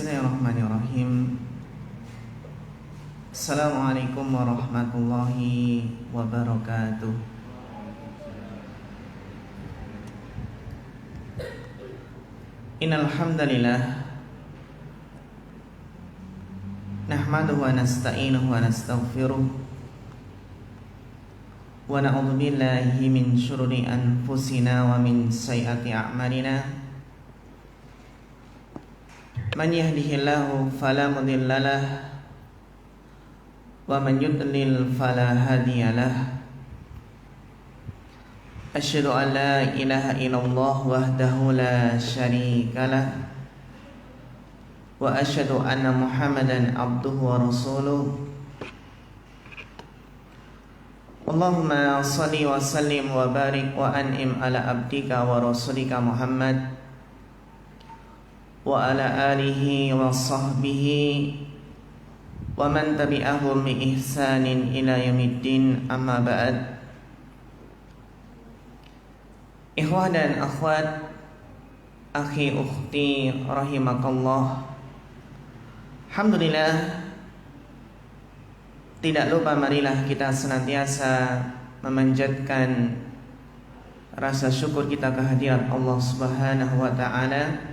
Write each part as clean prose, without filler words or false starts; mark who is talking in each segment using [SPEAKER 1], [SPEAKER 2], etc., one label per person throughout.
[SPEAKER 1] Bismillahirrahmanirrahim. Assalamualaikum warahmatullahi wabarakatuh. Innal hamdalillah nahmaduhu wa nasta'inuhu wa nastaghfiruh wa na'udzu billahi min syururi anfusina wa min sayyiati a'malina. Man yahdihillahu fala mudhillalah wa man yudlil fala hadiyalah. Asyhadu an la ilaha illallah wahdahu la syarikalah wa asyhadu anna Muhammadan abduhu wa rasuluh. Allahumma shalli wa sallim wa barik wa an'im ala abdika wa rasulika Muhammad wa ala alihi wa sahbihi wa man tabi'ahum bi ihsanin ila yaumiddin, amma ba'd. Ikhwah dan akhwat, akhi ukhti rahimakallah, alhamdulillah, tidak lupa marilah kita senantiasa memanjatkan rasa syukur kita kehadirat Allah Subhanahu wa taala,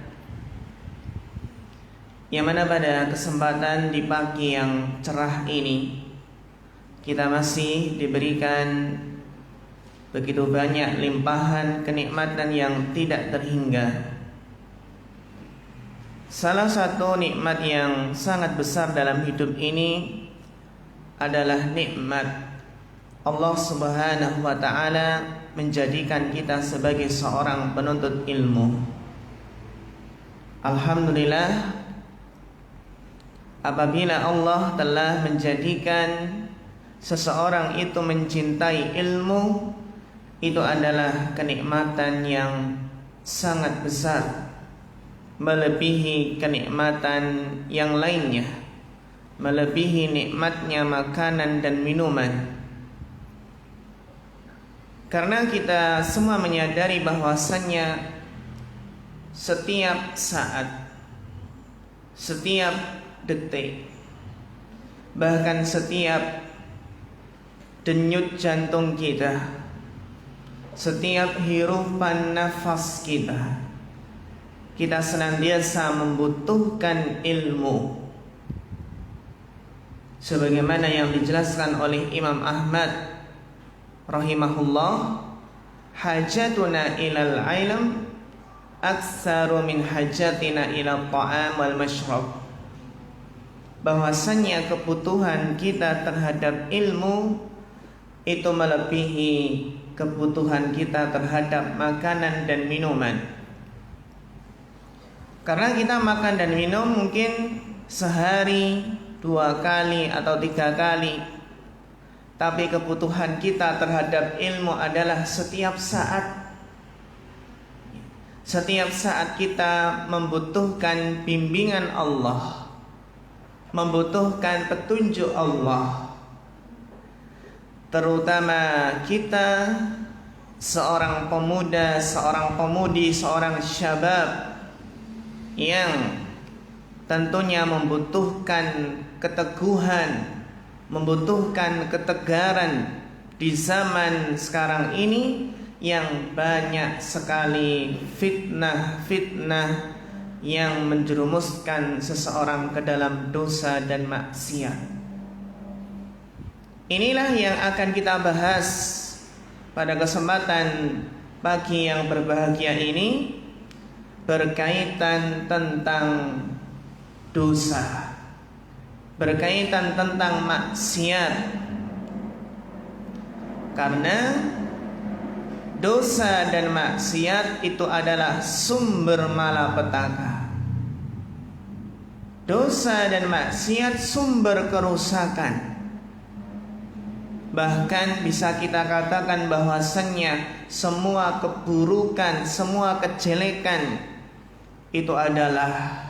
[SPEAKER 1] yang mana pada kesempatan di pagi yang cerah ini kita masih diberikan begitu banyak limpahan kenikmatan yang tidak terhingga. Salah satu nikmat yang sangat besar dalam hidup ini adalah nikmat Allah Subhanahu wa taala menjadikan kita sebagai seorang penuntut ilmu. Alhamdulillah, apabila Allah telah menjadikan seseorang itu mencintai ilmu, itu adalah kenikmatan yang sangat besar, melebihi kenikmatan yang lainnya, melebihi nikmatnya makanan dan minuman. Karena kita semua menyadari bahwasannya setiap saat, setiap detik, bahkan setiap denyut jantung kita, setiap hirupan nafas kita, kita senantiasa membutuhkan ilmu. Sebagaimana yang dijelaskan oleh Imam Ahmad rahimahullah, hajatuna ilal ilm aktsaru min hajatina ilal ta'am wal mashrab. Bahwasannya kebutuhan kita terhadap ilmu itu melebihi kebutuhan kita terhadap makanan dan minuman. Karena kita makan dan minum mungkin sehari 2 kali atau 3 kali, tapi kebutuhan kita terhadap ilmu adalah setiap saat. Setiap saat kita membutuhkan bimbingan Allah, membutuhkan petunjuk Allah. Terutama kita seorang pemuda, seorang pemudi, seorang syabab yang tentunya membutuhkan keteguhan, membutuhkan ketegaran di zaman sekarang ini yang banyak sekali fitnah-fitnah yang menjerumuskan seseorang ke dalam dosa dan maksiat. Inilah yang akan kita bahas pada kesempatan pagi yang berbahagia ini, berkaitan tentang dosa, berkaitan tentang maksiat. Karena dosa dan maksiat itu adalah sumber malapetaka. Dosa dan maksiat sumber kerusakan. Bahkan bisa kita katakan bahwasannya semua keburukan, semua kejelekan itu adalah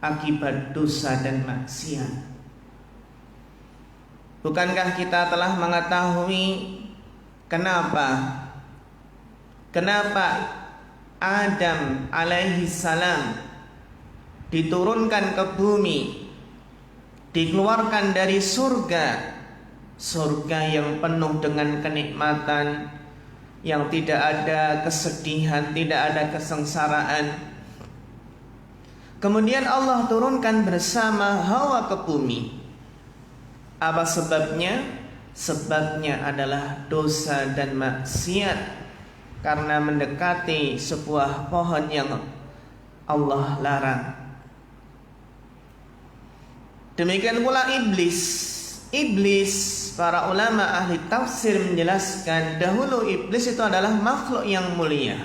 [SPEAKER 1] akibat dosa dan maksiat. Bukankah kita telah mengetahui kenapa Adam alaihi salam diturunkan ke bumi, dikeluarkan dari surga, surga yang penuh dengan kenikmatan, yang tidak ada kesedihan, tidak ada kesengsaraan. Kemudian Allah turunkan bersama Hawa ke bumi. Apa sebabnya? Sebabnya adalah dosa dan maksiat, karena mendekati sebuah pohon yang Allah larang. Demikian pula iblis. Para ulama ahli tafsir menjelaskan, dahulu iblis itu adalah makhluk yang mulia.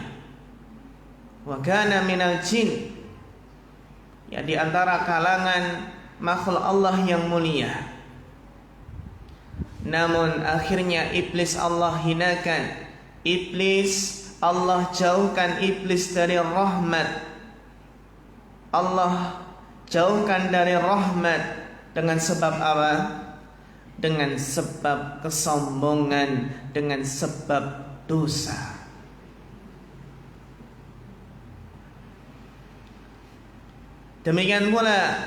[SPEAKER 1] Wa kana minal jin, ya, di antara kalangan makhluk Allah yang mulia. Namun akhirnya iblis Allah hinakan. Iblis, Allah jauhkan iblis dari rahmat. Allah jauhkan dari rahmat dengan sebab apa? Dengan sebab kesombongan, dengan sebab dosa. Demikian pula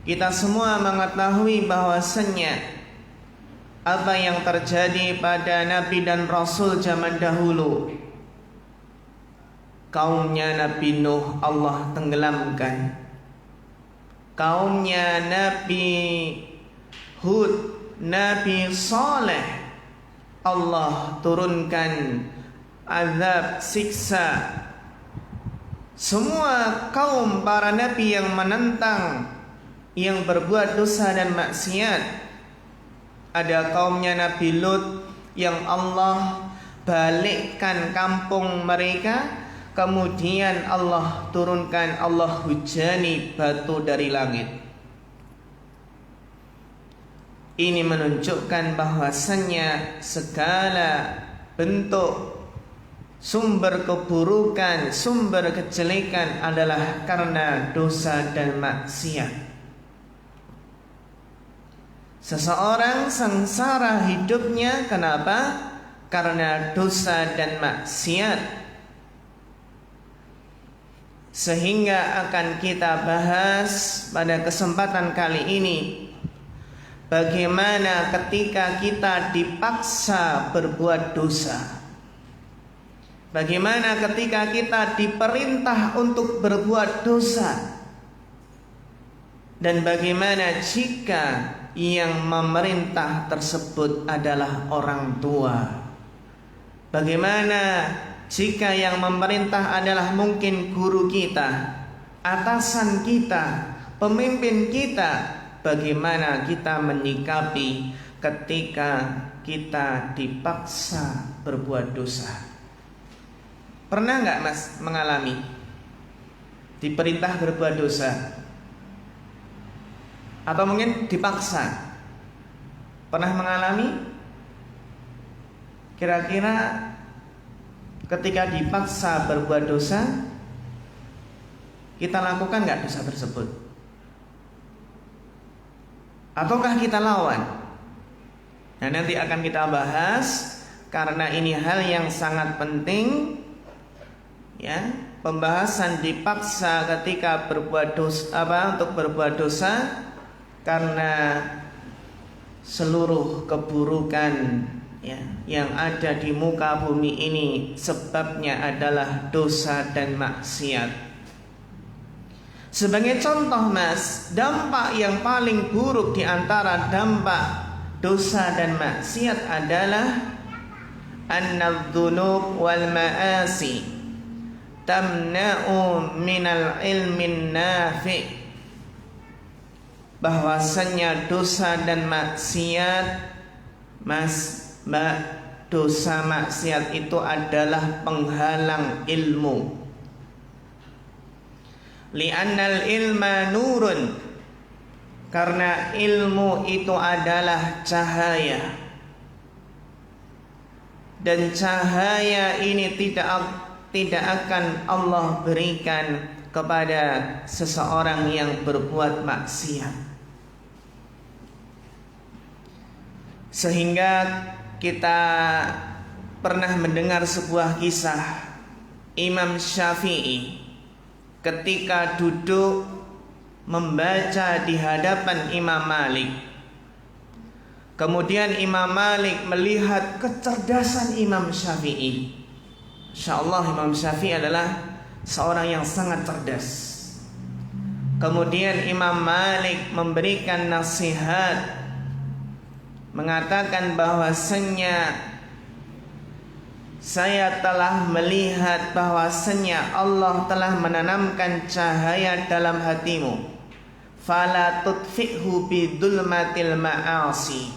[SPEAKER 1] kita semua mengetahui bahwasannya apa yang terjadi pada Nabi dan Rasul zaman dahulu. Kaumnya Nabi Nuh Allah tenggelamkan. Kaumnya Nabi Hud, Nabi Saleh, Allah turunkan azab, siksa. Semua kaum para nabi yang menentang, yang berbuat dosa dan maksiat. Ada kaumnya Nabi Lut yang Allah balikkan kampung mereka, kemudian Allah turunkan, Allah hujani batu dari langit. Ini menunjukkan bahwasannya segala bentuk sumber keburukan, sumber kejelekan adalah karena dosa dan maksiat. Seseorang sengsara hidupnya kenapa? Karena dosa dan maksiat. Sehingga akan kita bahas pada kesempatan kali ini, bagaimana ketika kita dipaksa berbuat dosa. Bagaimana ketika kita diperintah untuk berbuat dosa. Dan bagaimana jika yang memerintah tersebut adalah orang tua. Bagaimana jika yang memerintah adalah mungkin guru kita, atasan kita, pemimpin kita. Bagaimana kita menyikapi ketika kita dipaksa berbuat dosa? Pernah nggak Mas mengalami diperintah berbuat dosa? Atau mungkin dipaksa? Pernah mengalami? Kira-kira ketika dipaksa berbuat dosa, kita lakukan nggak dosa tersebut? Ataukah kita lawan? Nah, nanti akan kita bahas, karena ini hal yang sangat penting, ya, pembahasan dipaksa ketika berbuat dosa, untuk berbuat dosa, karena seluruh keburukan, ya, yang ada di muka bumi ini sebabnya adalah dosa dan maksiat. Sebagai contoh Mas, dampak yang paling buruk di antara dampak dosa dan maksiat adalah annadz-dzunub wal ma'asi tamna'u minal ilmin nafi'. Bahwasanya dosa dan maksiat, Mas, Mbak, dosa maksiat itu adalah penghalang ilmu. Li'annal ilma nurun, karena ilmu itu adalah cahaya, dan cahaya ini tidak akan Allah berikan kepada seseorang yang berbuat maksiat. Sehingga kita pernah mendengar sebuah kisah Imam Syafi'i ketika duduk membaca di hadapan Imam Malik. Kemudian Imam Malik melihat kecerdasan Imam Syafi'i. Insyaallah Imam Syafi'i adalah seorang yang sangat cerdas. Kemudian Imam Malik memberikan nasihat, mengatakan bahwasanya saya telah melihat bahwasanya Allah telah menanamkan cahaya dalam hatimu. Fala tudfi'hu bidulmatil ma'asi.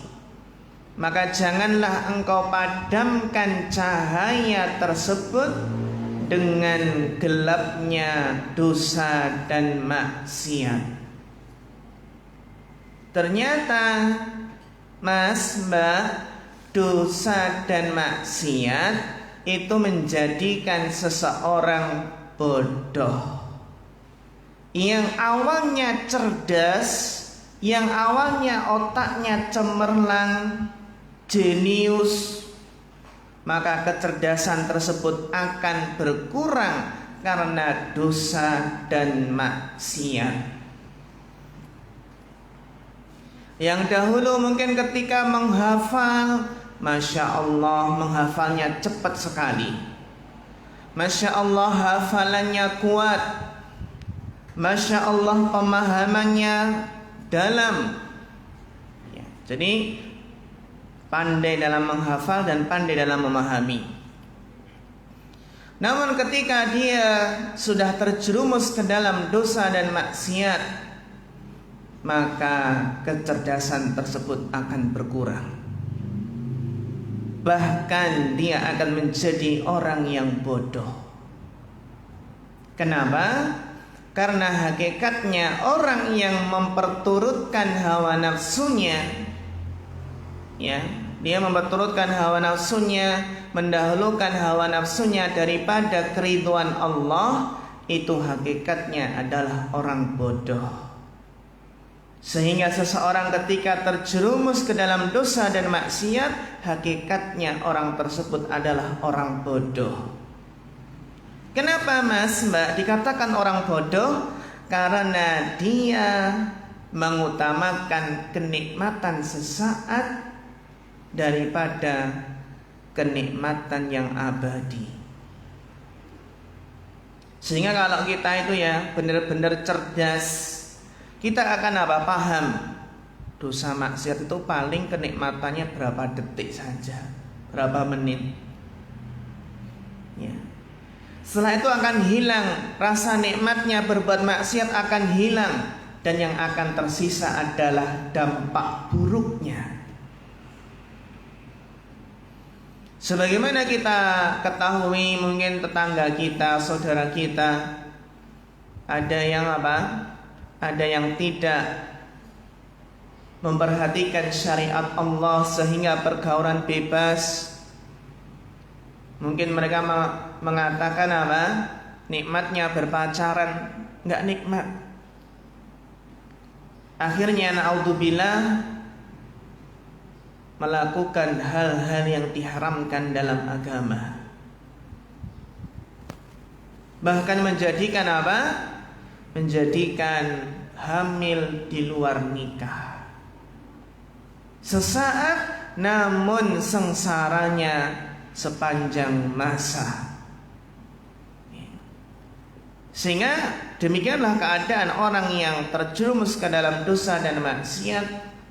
[SPEAKER 1] Maka janganlah engkau padamkan cahaya tersebut dengan gelapnya dosa dan maksiat. Ternyata Mas, Mbak, dosa dan maksiat itu menjadikan seseorang bodoh. Yang awalnya cerdas, yang awalnya otaknya cemerlang, jenius, maka kecerdasan tersebut akan berkurang karena dosa dan maksiat. Yang dahulu mungkin ketika menghafal, Masya Allah menghafalnya cepat sekali, Masya Allah hafalannya kuat, Masya Allah pemahamannya dalam ya, jadi pandai dalam menghafal dan pandai dalam memahami. Namun ketika dia sudah terjerumus ke dalam dosa dan maksiat, maka kecerdasan tersebut akan berkurang. Bahkan dia akan menjadi orang yang bodoh. Kenapa? Karena hakikatnya orang yang memperturutkan hawa nafsunya, ya, dia memperturutkan hawa nafsunya, mendahulukan hawa nafsunya daripada keridhaan Allah, itu hakikatnya adalah orang bodoh. Sehingga seseorang ketika terjerumus ke dalam dosa dan maksiat, hakikatnya orang tersebut adalah orang bodoh. Kenapa Mas, Mbak dikatakan orang bodoh? Karena dia mengutamakan kenikmatan sesaat daripada kenikmatan yang abadi. Sehingga kalau kita itu ya benar-benar cerdas, kita akan apa? Paham dosa maksiat itu paling kenikmatannya berapa detik saja, berapa menit ya. Setelah itu akan hilang, rasa nikmatnya berbuat maksiat akan hilang, dan yang akan tersisa adalah dampak buruknya. Sebagaimana kita ketahui, mungkin tetangga kita, saudara kita, ada yang apa? Ada yang tidak memperhatikan syariat Allah sehingga pergaulan bebas. Mungkin mereka mengatakan apa? Nikmatnya berpacaran, enggak nikmat. Akhirnya naudzubillah melakukan hal-hal yang diharamkan dalam agama. Bahkan menjadikan apa? Menjadikan hamil di luar nikah. Sesaat namun sengsaranya sepanjang masa. Sehingga demikianlah keadaan orang yang terjerumus ke dalam dosa dan maksiat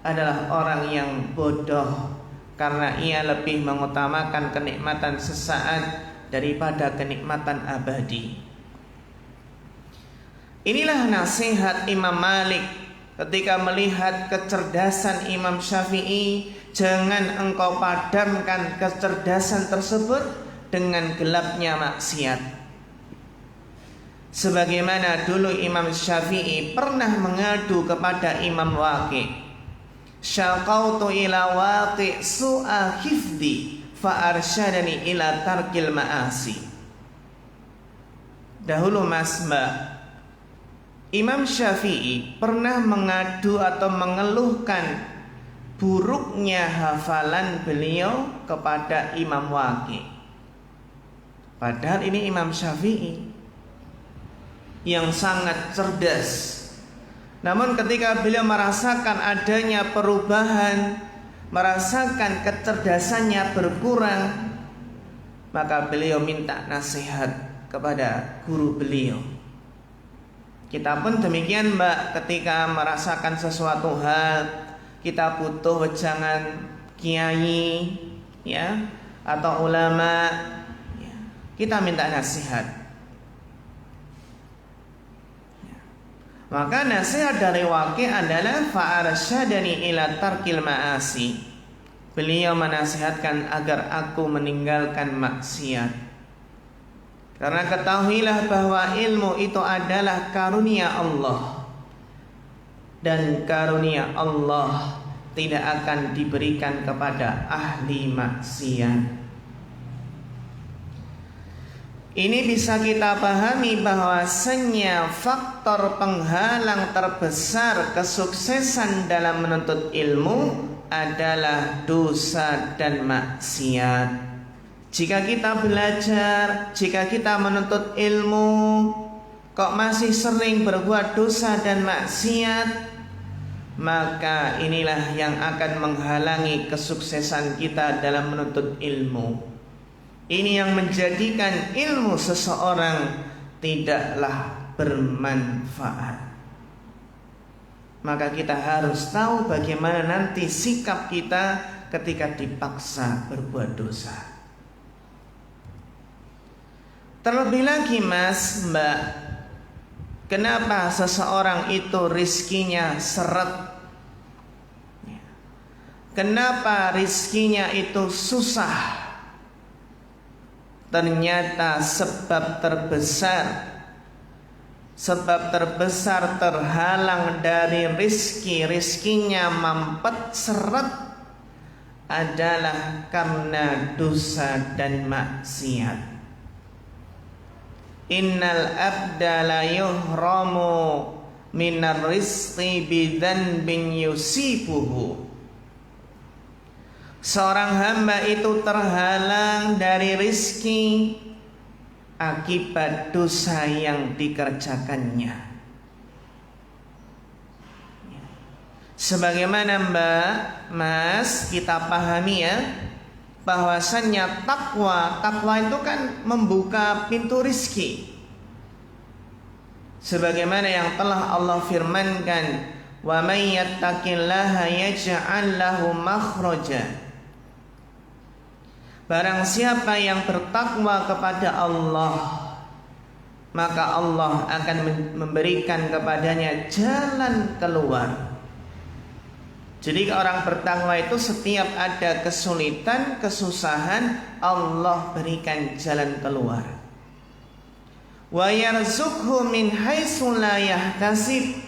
[SPEAKER 1] adalah orang yang bodoh, karena ia lebih mengutamakan kenikmatan sesaat daripada kenikmatan abadi. Inilah nasihat Imam Malik ketika melihat kecerdasan Imam Syafi'i. Jangan engkau padamkan kecerdasan tersebut dengan gelapnya maksiat. Sebagaimana dulu Imam Syafi'i pernah mengadu kepada Imam Waqi', syaqautu ila Waqi' su'a hifdi fa arsyadani ila tarkil ma'asi. Dahulu Mas, Mbak, Imam Syafi'i pernah mengadu atau mengeluhkan buruknya hafalan beliau kepada Imam Waqi'. Padahal ini Imam Syafi'i yang sangat cerdas. Namun ketika beliau merasakan adanya perubahan, merasakan kecerdasannya berkurang, maka beliau minta nasihat kepada guru beliau. Kita pun demikian, Mbak, ketika merasakan sesuatu hal, kita butuh wejangan kiai, ya, atau ulama, ya, kita minta nasihat. Ya. Maka nasihat dari Waqi' adalah fa'arsyadani ila tarkil ma'asi. Beliau menasihatkan agar aku meninggalkan maksiat. Karena ketahuilah bahwa ilmu itu adalah karunia Allah, dan karunia Allah tidak akan diberikan kepada ahli maksiat. Ini bisa kita pahami bahwasanya faktor penghalang terbesar kesuksesan dalam menuntut ilmu adalah dosa dan maksiat. Jika kita belajar, jika kita menuntut ilmu, kok masih sering berbuat dosa dan maksiat, maka inilah yang akan menghalangi kesuksesan kita dalam menuntut ilmu. Ini yang menjadikan ilmu seseorang tidaklah bermanfaat. Maka kita harus tahu bagaimana nanti sikap kita ketika dipaksa berbuat dosa. Terlebih lagi, Mas, Mbak, kenapa seseorang itu rizkinya seret? Kenapa rizkinya itu susah? Ternyata sebab terbesar terhalang dari rizkinya mampet seret adalah karena dosa dan maksiat. Innal abda la yuhramu minar rizqi bidzanbin yusibuhu. Seorang hamba itu terhalang dari rizki akibat dosa yang dikerjakannya. Sebagaimana, Mbak, Mas, kita pahami ya, bahwasannya takwa itu kan membuka pintu rizki. Sebagaimana yang telah Allah firmankan, wa may yattaqillaha yaj'al lahu makhraja. Barang siapa yang bertakwa kepada Allah, maka Allah akan memberikan kepadanya jalan keluar. Jadi orang bertakwa itu setiap ada kesulitan, kesusahan, Allah berikan jalan keluar. Wa yarzuqhu min haitsu la yahtasib.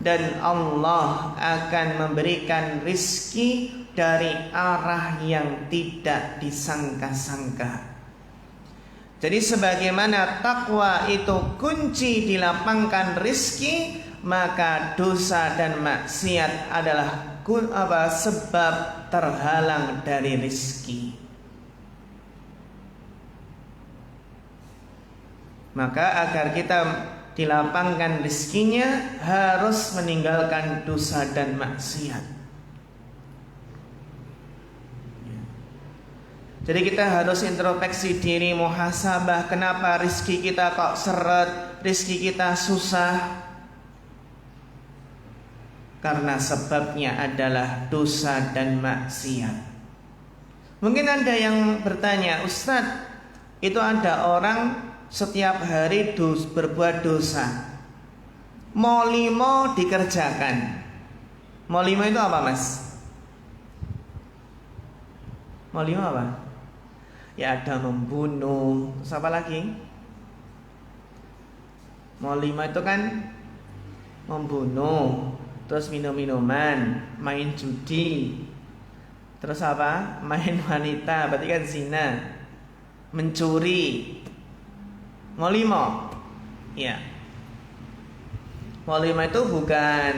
[SPEAKER 1] Dan Allah akan memberikan rizki dari arah yang tidak disangka-sangka. Jadi sebagaimana takwa itu kunci dilapangkan rizki, maka dosa dan maksiat adalah sebab terhalang dari rizki. Maka agar kita dilapangkan rizkinya, harus meninggalkan dosa dan maksiat. Jadi kita harus introspeksi diri, muhasabah, kenapa rizki kita kok seret, rizki kita susah. Karena sebabnya adalah dosa dan maksiat. Mungkin ada yang bertanya, Ustadz, itu ada orang setiap hari berbuat dosa, mau 5 dikerjakan. Mau 5 itu apa, Mas? Mau 5 apa? Ya ada membunuh, terus apa lagi? Mau 5 itu kan membunuh, terus minum-minuman, main judi, terus apa? Main wanita, berarti kan zina, mencuri. Mau 5, ya. Mau 5 itu bukan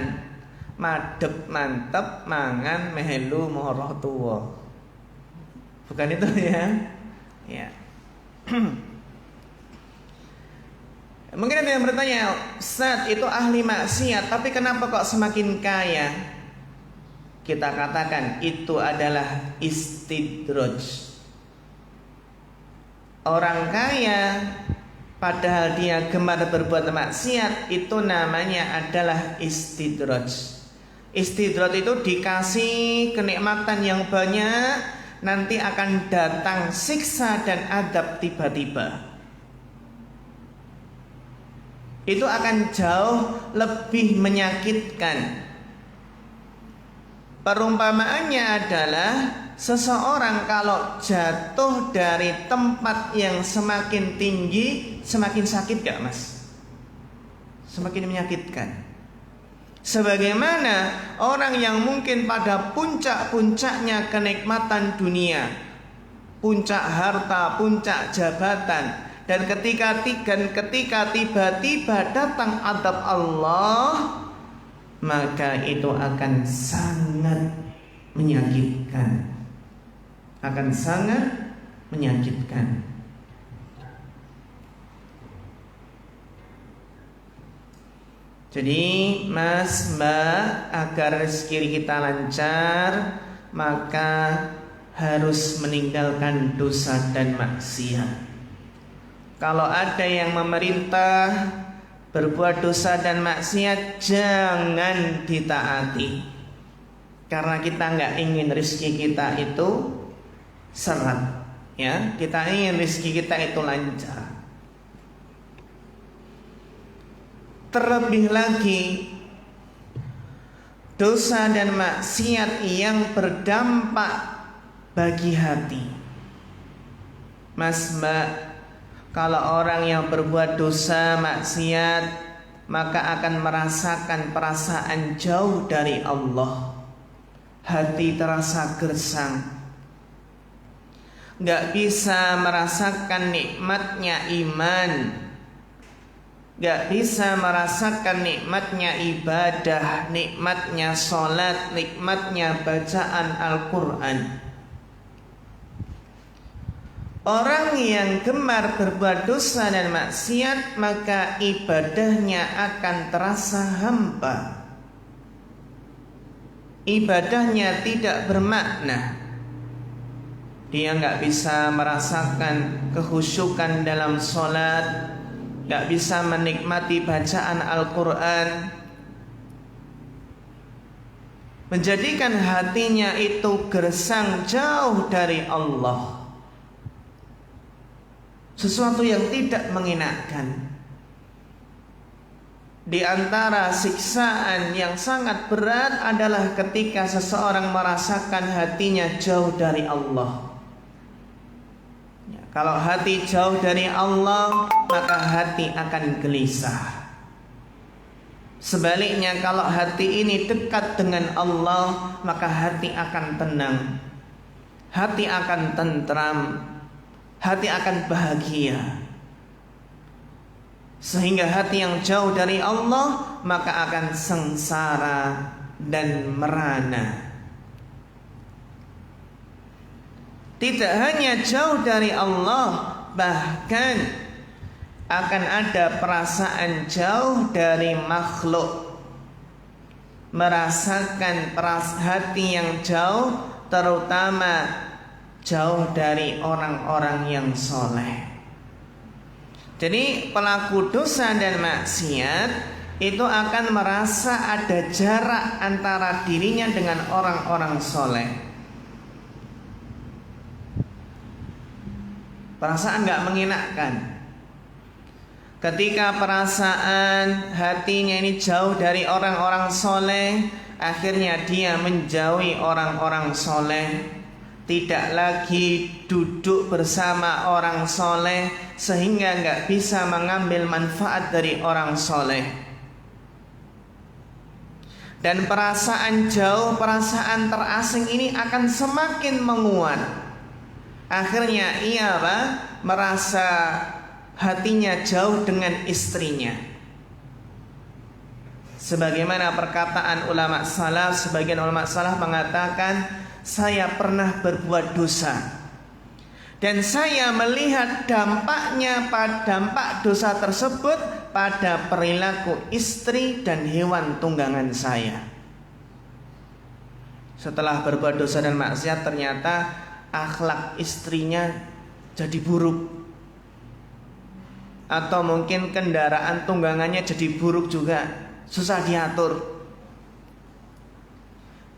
[SPEAKER 1] madep mantep mangan mehelu moroh tua, bukan itu ya. Ya. Mungkin ada yang bertanya, Ustaz itu ahli maksiat, tapi kenapa kok semakin kaya? Kita katakan itu adalah istidraj. Orang kaya padahal dia gemar berbuat maksiat, itu namanya adalah istidraj. Istidraj itu dikasih kenikmatan yang banyak, nanti akan datang siksa dan adab tiba-tiba. Itu akan jauh lebih menyakitkan. Perumpamaannya adalah seseorang kalau jatuh dari tempat yang semakin tinggi, semakin sakit gak mas? Semakin menyakitkan. Sebagaimana orang yang mungkin pada puncak-puncaknya kenikmatan dunia, puncak harta, puncak jabatan, dan ketika tiba-tiba datang adab Allah, maka itu akan sangat menyakitkan. Akan sangat menyakitkan. Jadi mas, mbak, agar rezeki kita lancar, maka harus meninggalkan dosa dan maksiat. Kalau ada yang memerintah berbuat dosa dan maksiat, jangan ditaati. Karena kita nggak ingin rezeki kita itu seret, ya. Kita ingin rezeki kita itu lancar. Terlebih lagi dosa dan maksiat yang berdampak bagi hati. Mas, mbak, kalau orang yang berbuat dosa maksiat, maka akan merasakan perasaan jauh dari Allah. Hati terasa gersang, gak bisa merasakan nikmatnya iman, gak bisa merasakan nikmatnya ibadah, nikmatnya sholat, nikmatnya bacaan Al-Quran. Orang yang gemar berbuat dosa dan maksiat, maka ibadahnya akan terasa hampa. Ibadahnya tidak bermakna. Dia nggak bisa merasakan kehusyukan dalam sholat, nggak bisa menikmati bacaan Al-Quran, menjadikan hatinya itu gersang jauh dari Allah. Sesuatu yang tidak mengenakan. Di antara siksaan yang sangat berat adalah ketika seseorang merasakan hatinya jauh dari Allah. Ya, kalau hati jauh dari Allah, maka hati akan gelisah. Sebaliknya, kalau hati ini dekat dengan Allah, maka hati akan tenang, hati akan tentram, hati akan bahagia. Sehingga hati yang jauh dari Allah, maka akan sengsara dan merana. Tidak hanya jauh dari Allah, bahkan akan ada perasaan jauh dari makhluk. Merasakan hati yang jauh, terutama jauh dari orang-orang yang soleh. Jadi pelaku dosa dan maksiat itu akan merasa ada jarak antara dirinya dengan orang-orang soleh. Perasaan gak mengenakan. Ketika perasaan hatinya ini jauh dari orang-orang soleh, akhirnya dia menjauhi orang-orang soleh. Tidak lagi duduk bersama orang soleh, sehingga gak bisa mengambil manfaat dari orang soleh. Dan perasaan jauh, perasaan terasing ini akan semakin menguat. Akhirnya ia merasa hatinya jauh dengan istrinya. Sebagaimana perkataan ulama salaf, sebagian ulama salaf mengatakan, saya pernah berbuat dosa dan saya melihat dampak dosa tersebut pada perilaku istri dan hewan tunggangan saya. Setelah berbuat dosa dan maksiat, ternyata akhlak istrinya jadi buruk, atau mungkin kendaraan tunggangannya jadi buruk juga, susah diatur.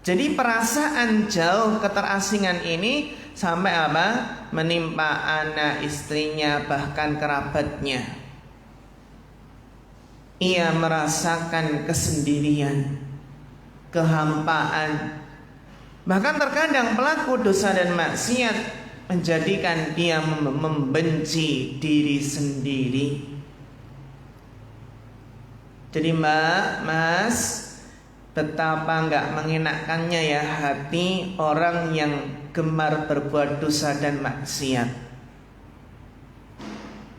[SPEAKER 1] Jadi perasaan jauh keterasingan ini sampai menimpa anak istrinya, bahkan kerabatnya. Ia merasakan kesendirian, kehampaan. Bahkan terkadang pelaku dosa dan maksiat menjadikan dia membenci diri sendiri. Jadi Mas, betapa enggak mengenakannya ya hati orang yang gemar berbuat dosa dan maksiat.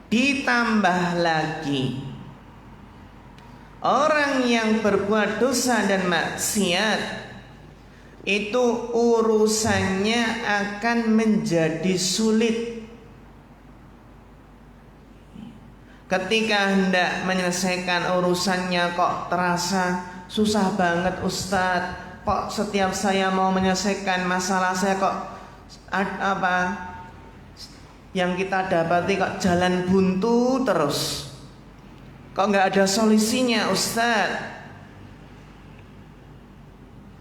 [SPEAKER 1] Ditambah lagi, orang yang berbuat dosa dan maksiat itu urusannya akan menjadi sulit. Ketika hendak menyelesaikan urusannya kok terasa susah banget Ustadz. Kok setiap saya mau menyelesaikan masalah saya kok yang kita dapati kok jalan buntu terus. Kok nggak ada solusinya Ustadz?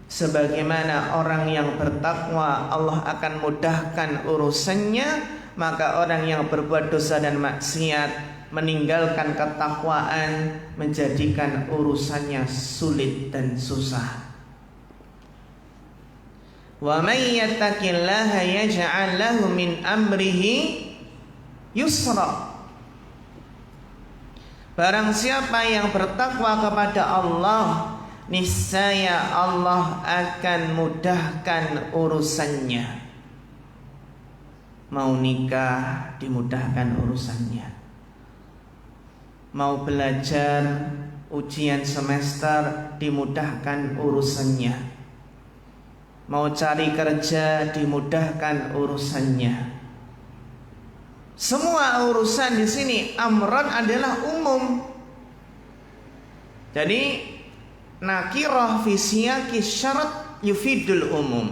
[SPEAKER 1] Sebagaimana orang yang bertakwa Allah akan mudahkan urusannya, maka orang yang berbuat dosa dan maksiat meninggalkan ketakwaan menjadikan urusannya sulit dan susah. Wa may yattaqillaha yaj'al lahu min amrihi yusra. Barang siapa yang bertakwa kepada Allah, niscaya Allah akan mudahkan urusannya. Mau nikah dimudahkan urusannya, mau belajar ujian semester dimudahkan urusannya, mau cari kerja dimudahkan urusannya. Semua urusan di sini amran adalah umum. Jadi nakirah fi siyaqi syarat yufidul umum.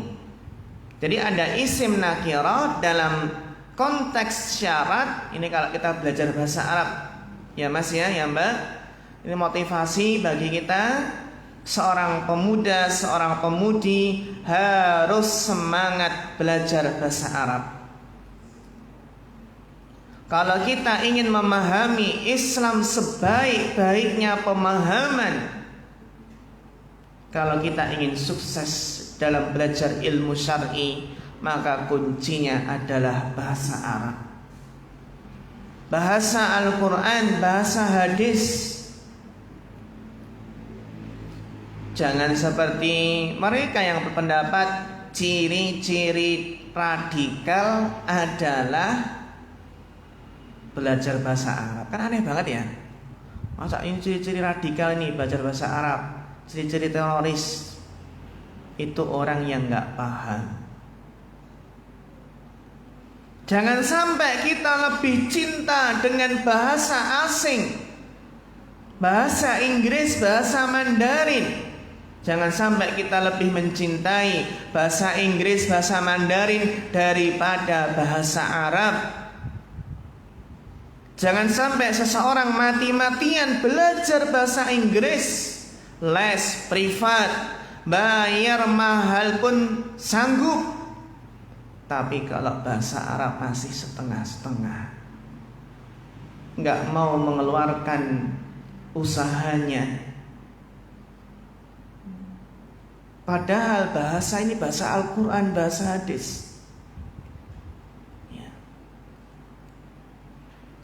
[SPEAKER 1] Jadi ada isim nakirah dalam konteks syarat. Ini kalau kita belajar bahasa Arab ya Mas ya Mbak. Ini motivasi bagi kita. Seorang pemuda, seorang pemudi harus semangat belajar bahasa Arab. Kalau kita ingin memahami Islam sebaik-baiknya pemahaman, kalau kita ingin sukses dalam belajar ilmu syar'i, maka kuncinya adalah bahasa Arab. Bahasa Al-Quran, bahasa hadis. Jangan seperti mereka yang berpendapat ciri-ciri radikal adalah belajar bahasa Arab. Kan aneh banget ya. Masa ini ciri-ciri radikal ini belajar bahasa Arab? Ciri-ciri teroris itu orang yang nggak paham. Jangan sampai kita lebih cinta dengan bahasa asing, bahasa Inggris, bahasa Mandarin. Jangan sampai kita lebih mencintai bahasa Inggris, bahasa Mandarin daripada bahasa Arab. Jangan sampai seseorang mati-matian belajar bahasa Inggris, les privat, bayar mahal pun sanggup. Tapi kalau bahasa Arab masih setengah-setengah, nggak mau mengeluarkan usahanya. Padahal bahasa ini bahasa Al-Quran, bahasa hadis.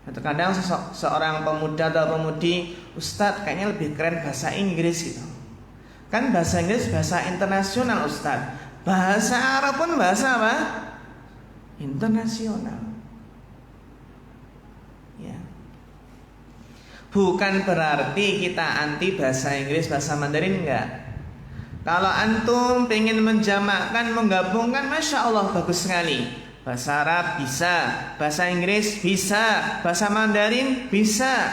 [SPEAKER 1] Terkadang seorang pemuda atau pemudi, Ustadz kayaknya lebih keren bahasa Inggris gitu. Kan bahasa Inggris bahasa internasional Ustadz. Bahasa Arab pun bahasa apa? Internasional. Ya. Bukan berarti kita anti bahasa Inggris, bahasa Mandarin, enggak. Kalau antum pengen menjamakkan, menggabungkan, Masya Allah bagus sekali. Bahasa Arab bisa, bahasa Inggris bisa, bahasa Mandarin bisa.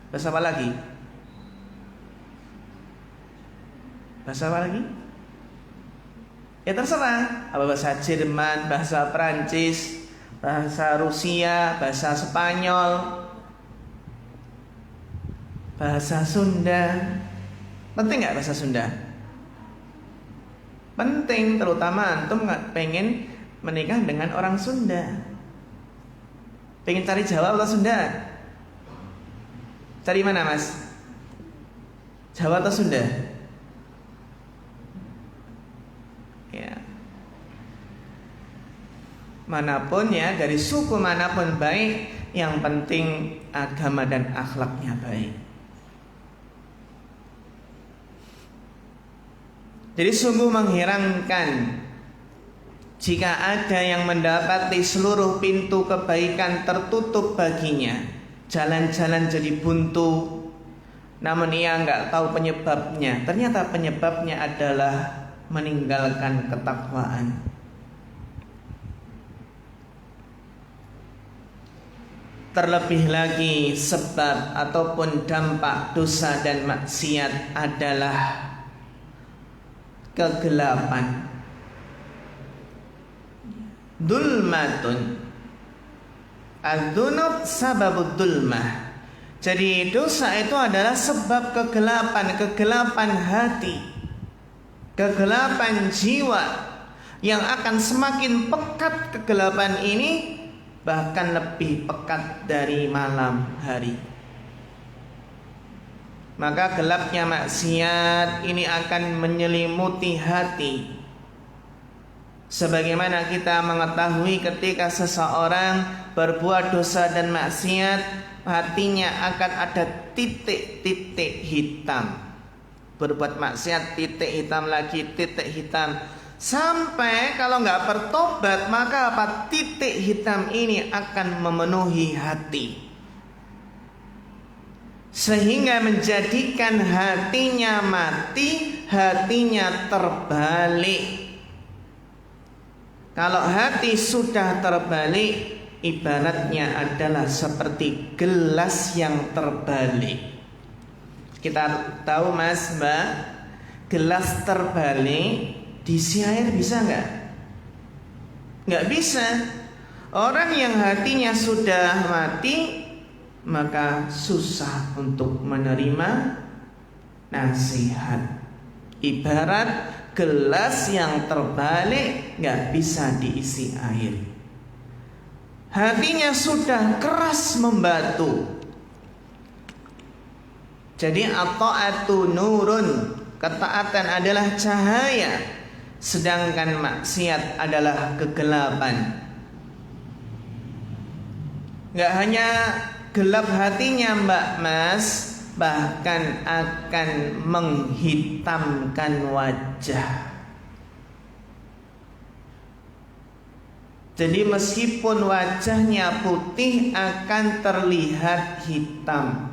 [SPEAKER 1] Bahasa apa lagi? Bahasa apa lagi? Ya terserah. Apa bahasa Jerman, bahasa Perancis, bahasa Rusia, bahasa Spanyol, bahasa Sunda. Penting nggak bahasa Sunda? Penting, terutama antum nggak pengen menikah dengan orang Sunda. Pengen cari Jawa atau Sunda? Cari mana mas? Jawa atau Sunda? Ya. Manapun ya, dari suku manapun baik, yang penting agama dan akhlaknya baik. Jadi sungguh mengherankan jika ada yang mendapati seluruh pintu kebaikan tertutup baginya, jalan-jalan jadi buntu, namun ia nggak tahu penyebabnya. Ternyata penyebabnya adalah meninggalkan ketakwaan. Terlebih lagi sebab ataupun dampak dosa dan maksiat adalah kegelapan. Dulmatun, adzunub sababud dulmah. Jadi dosa itu adalah sebab kegelapan hati, kegelapan jiwa, yang akan semakin pekat kegelapan ini, bahkan lebih pekat dari malam hari. Maka gelapnya maksiat ini akan menyelimuti hati. Sebagaimana kita mengetahui ketika seseorang berbuat dosa dan maksiat, hatinya akan ada titik-titik hitam. Berbuat maksiat, titik hitam lagi, titik hitam. Sampai kalau nggak bertobat, maka apa? Titik hitam ini akan memenuhi hati, sehingga menjadikan hatinya mati, hatinya terbalik. Kalau hati sudah terbalik, ibaratnya adalah seperti gelas yang terbalik. Kita tahu mas, mbak, gelas terbalik diisi air bisa nggak? Nggak bisa. Orang yang hatinya sudah mati, maka susah untuk menerima nasihat. Ibarat gelas yang terbalik, nggak bisa diisi air. Hatinya sudah keras membatu. Jadi at-ta'atu nurun, ketaatan adalah cahaya, sedangkan maksiat adalah kegelapan. Nggak hanya gelap hatinya mbak mas, bahkan akan menghitamkan wajah. Jadi meskipun wajahnya putih, akan terlihat hitam.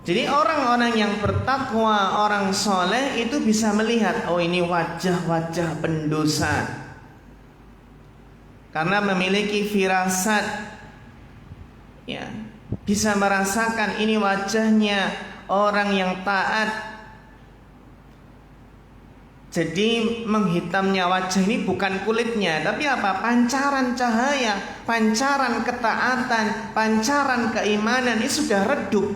[SPEAKER 1] Jadi orang-orang yang bertakwa, orang soleh itu bisa melihat, oh ini wajah-wajah pendosa, karena memiliki firasat, ya, bisa merasakan ini wajahnya orang yang taat. Jadi menghitamnya wajah ini bukan kulitnya, tapi apa? Pancaran cahaya, pancaran ketaatan, pancaran keimanan ini sudah redup.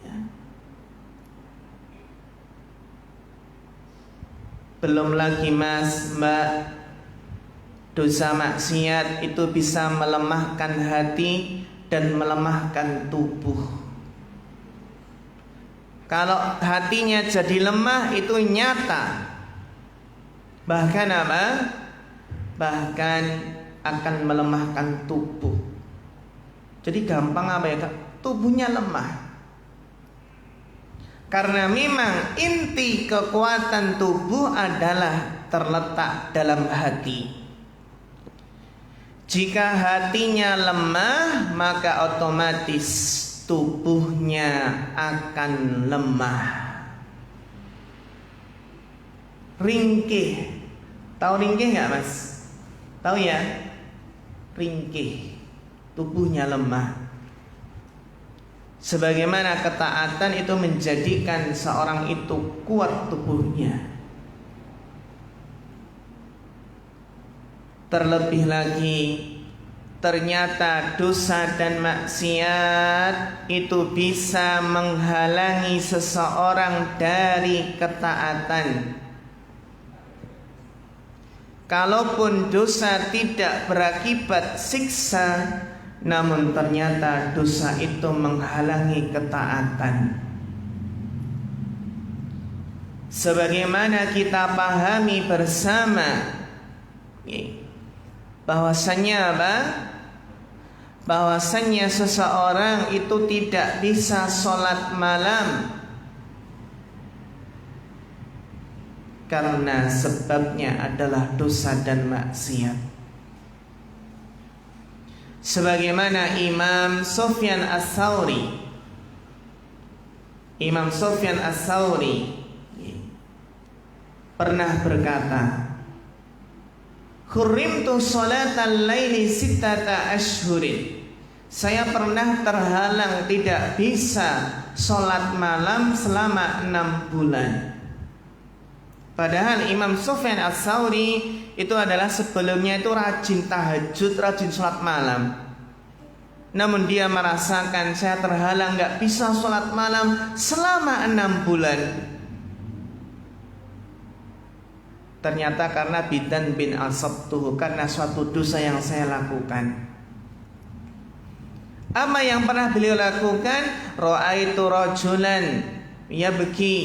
[SPEAKER 1] Ya. Belum lagi mas, mbak, dosa maksiat itu bisa melemahkan hati dan melemahkan tubuh. Kalau hatinya jadi lemah, itu nyata. Bahkan apa? Bahkan akan melemahkan tubuh. Jadi gampang apa ya? Tubuhnya lemah. Karena memang inti kekuatan tubuh adalah terletak dalam hati. Jika hatinya lemah, maka otomatis tubuhnya akan lemah. Ringkih. Tahu ringkih nggak mas? Tahu ya? ringkih, tubuhnya lemah. Sebagaimana ketaatan itu menjadikan seorang itu kuat tubuhnya. Terlebih lagi, ternyata dosa dan maksiat itu bisa menghalangi seseorang dari ketaatan. Kalaupun dosa tidak berakibat siksa, namun ternyata dosa itu menghalangi ketaatan. Sebagaimana kita pahami bersama bahwasanya bahwasanya seseorang itu tidak bisa sholat malam karena sebabnya adalah dosa dan maksiat. Sebagaimana Imam Sufyan Ats-Tsauri pernah berkata, "Hurrimtu salatal laili sittata ashhurin." Saya pernah terhalang tidak bisa sholat malam selama 6 bulan. Padahal Imam Sufyan Ats-Tsauri itu adalah sebelumnya itu rajin tahajud, rajin sholat malam. Namun dia merasakan, saya terhalang gak bisa sholat malam selama 6 bulan. Ternyata karena bidan bin asabtuhu, karena suatu dosa yang saya lakukan. Apa yang pernah beliau lakukan? Ra'aitu rajulan yabki.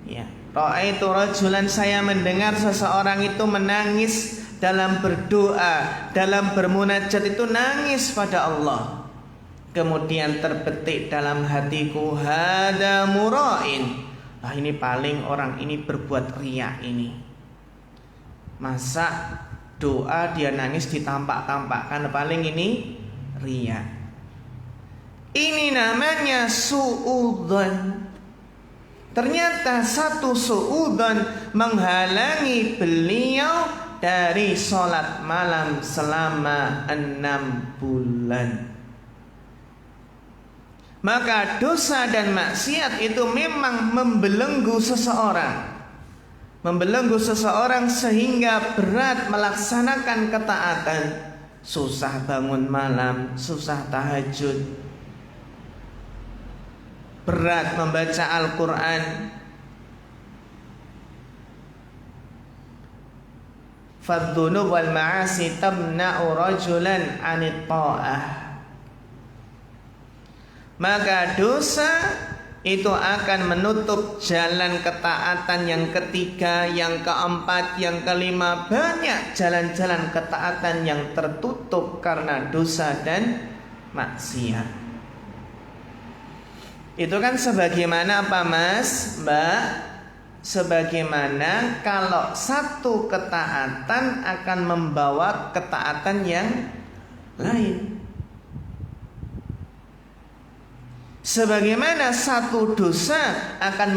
[SPEAKER 1] Ya, ra'aitu rajulan, saya mendengar seseorang itu menangis dalam berdoa, dalam bermunajat itu nangis pada Allah. Kemudian terbetik dalam hatiku, hada mura'in. Ini paling orang ini berbuat riya ini. Masa doa dia nangis ditampak-tampakkan, paling ini riya. Ini namanya su'udzon. Ternyata satu su'udzon menghalangi beliau dari sholat malam selama 6 bulan. Maka dosa dan maksiat itu memang membelenggu seseorang sehingga berat melaksanakan ketaatan. Susah bangun malam, susah tahajud, berat membaca Al-Quran. Fadhunub wal ma'asi tamna'u rajulan 'anit ta'ah. Maka dosa itu akan menutup jalan ketaatan yang ketiga, yang keempat, yang kelima. Banyak jalan-jalan ketaatan yang tertutup karena dosa dan maksiat. Itu kan sebagaimana apa Mas, Mbak? Sebagaimana kalau satu ketaatan akan membawa ketaatan yang lain. Sebagaimana satu dosa akan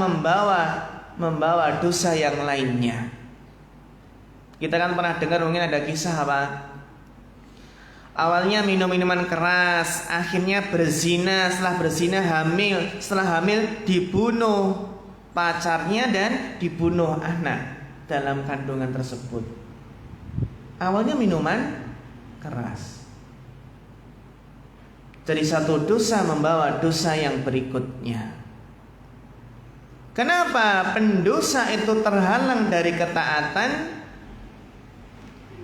[SPEAKER 1] membawa dosa yang lainnya. Kita kan pernah dengar mungkin ada kisah apa? Awalnya minum minuman keras, akhirnya berzina, setelah berzina hamil, setelah hamil dibunuh pacarnya dan dibunuh anak dalam kandungan tersebut. Awalnya minuman keras. Jadi satu dosa membawa dosa yang berikutnya. Kenapa pendosa itu terhalang dari ketaatan?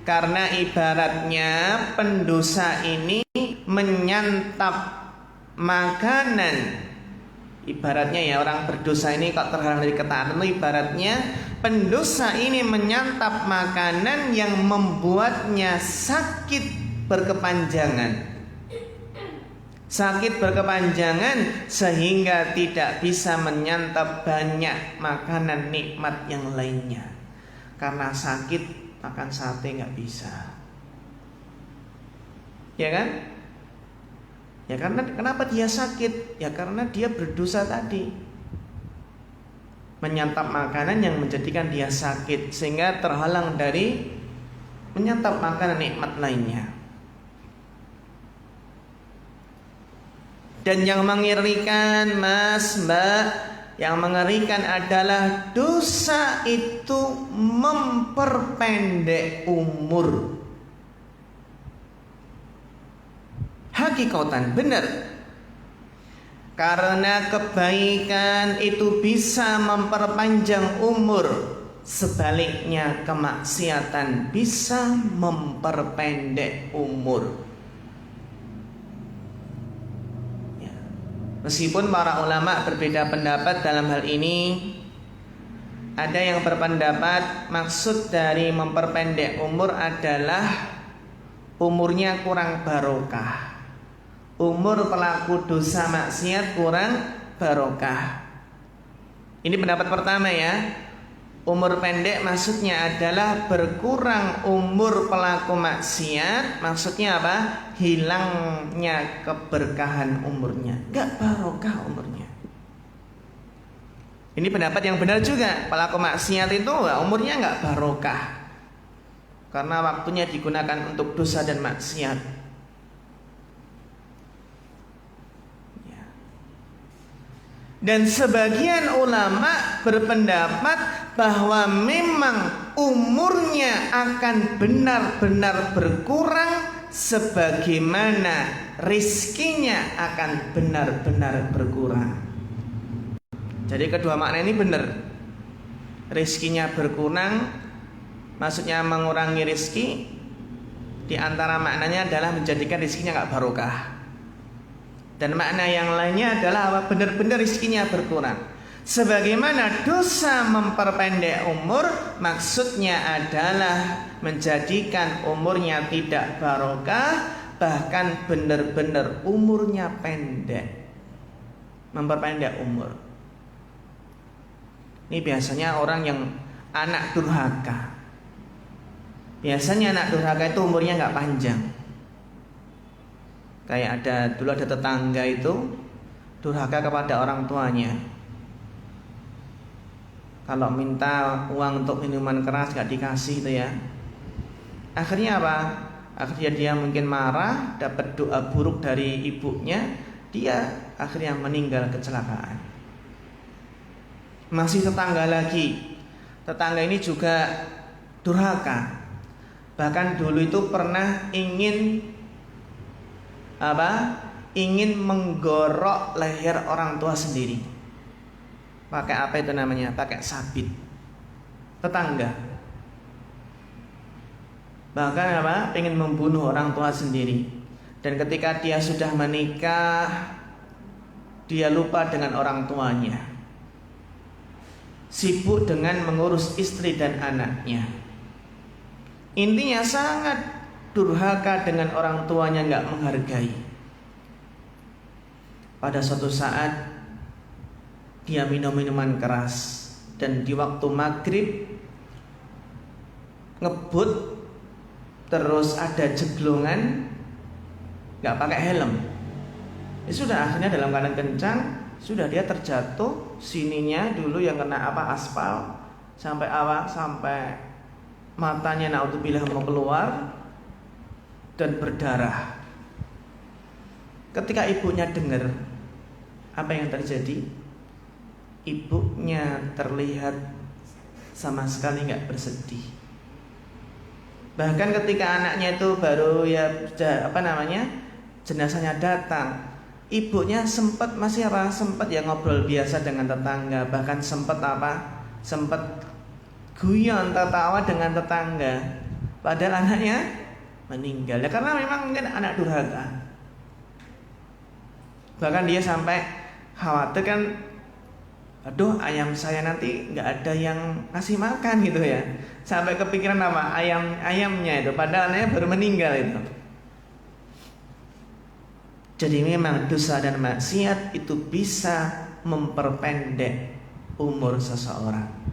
[SPEAKER 1] Karena ibaratnya pendosa ini menyantap makanan. Ibaratnya ya, orang berdosa ini kok terhalang dari ketaatan itu ibaratnya pendosa ini menyantap makanan yang membuatnya sakit berkepanjangan. Sakit berkepanjangan sehingga tidak bisa menyantap banyak makanan nikmat yang lainnya. Karena sakit makan sate nggak bisa. Ya kan? Ya karena kenapa dia sakit? Ya karena dia berdosa tadi. Menyantap makanan yang menjadikan dia sakit sehingga terhalang dari menyantap makanan nikmat lainnya. Dan yang mengerikan, Mas, Mbak, yang mengerikan adalah dosa itu memperpendek umur. Hakikatan benar. Karena kebaikan itu bisa memperpanjang umur, sebaliknya kemaksiatan bisa memperpendek umur. Ya. Meskipun para ulama berbeda pendapat dalam hal ini, ada yang berpendapat maksud dari memperpendek umur adalah umurnya kurang barokah. Umur pelaku dosa maksiat kurang barokah. Ini pendapat pertama ya. Umur pendek maksudnya adalah berkurang umur pelaku maksiat. Maksudnya apa? Hilangnya keberkahan umurnya, gak barokah umurnya. Ini pendapat yang benar juga. Pelaku maksiat itu umurnya gak barokah, karena waktunya digunakan untuk dosa dan maksiat. Dan sebagian ulama berpendapat bahwa memang umurnya akan benar-benar berkurang, sebagaimana rizkinya akan benar-benar berkurang. Jadi kedua makna ini benar. Rizkinya berkurang, maksudnya mengurangi rizki. Di antara maknanya adalah menjadikan rizkinya gak barokah. Dan makna yang lainnya adalah benar-benar rizkinya berkurang. Sebagaimana dosa memperpendek umur, maksudnya adalah menjadikan umurnya tidak barokah, bahkan benar-benar umurnya pendek. Memperpendek umur. Ini biasanya orang yang anak durhaka. Biasanya anak durhaka itu umurnya gak panjang. Kayak dulu ada tetangga itu durhaka kepada orang tuanya. Kalau minta uang untuk minuman keras gak dikasih itu ya. Akhirnya apa? Akhirnya dia mungkin marah, dapat doa buruk dari ibunya, dia akhirnya meninggal kecelakaan. Masih tetangga lagi. Tetangga ini juga durhaka. Bahkan dulu itu pernah ingin menggorok leher orang tua sendiri. Pakai apa itu namanya? Pakai sabit. Tetangga. Bahkan ingin membunuh orang tua sendiri. Dan ketika dia sudah menikah, dia lupa dengan orang tuanya. Sibuk dengan mengurus istri dan anaknya. Intinya sangat durhaka dengan orang tuanya, gak menghargai. Pada suatu saat dia minum minuman keras, dan di waktu maghrib ngebut, terus ada jeglongan, gak pakai helm. Ya sudah, akhirnya dalam keadaan kencang, sudah dia terjatuh. Sininya dulu yang kena aspal, sampai matanya naudzubillah mau keluar dan berdarah. Ketika ibunya dengar apa yang terjadi, ibunya terlihat sama sekali gak bersedih. Bahkan ketika anaknya itu baru jenazahnya datang, ibunya sempat ngobrol biasa dengan tetangga, bahkan sempat guyon tertawa dengan tetangga. Padahal anaknya meninggal ya, karena memang mungkin anak durhaka. Bahkan dia sampai khawatir kan, aduh ayam saya nanti nggak ada yang ngasih makan gitu ya. Sampai kepikiran ayamnya itu, padahal anaknya baru meninggal itu. Jadi memang dosa dan maksiat itu bisa memperpendek umur seseorang.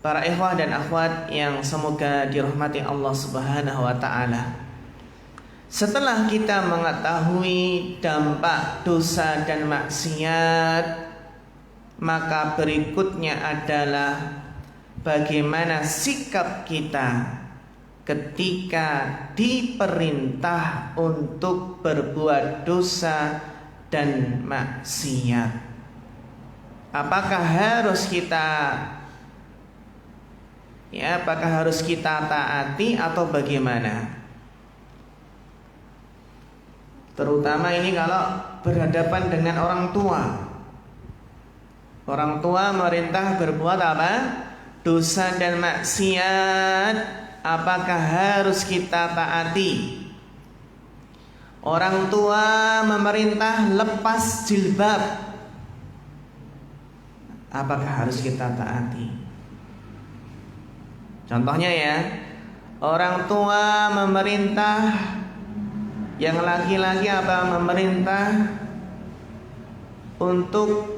[SPEAKER 1] Para ikhwah dan akhwat yang semoga dirahmati Allah Subhanahu wa taala. Setelah kita mengetahui dampak dosa dan maksiat, maka berikutnya adalah bagaimana sikap kita ketika diperintah untuk berbuat dosa dan maksiat. Apakah harus kita taati atau bagaimana? Terutama ini kalau berhadapan dengan orang tua. Orang tua merintah berbuat apa? Dosa dan maksiat. Apakah harus kita taati? Orang tua memerintah lepas jilbab. Apakah harus kita taati? Contohnya ya, orang tua memerintah yang laki-laki memerintah untuk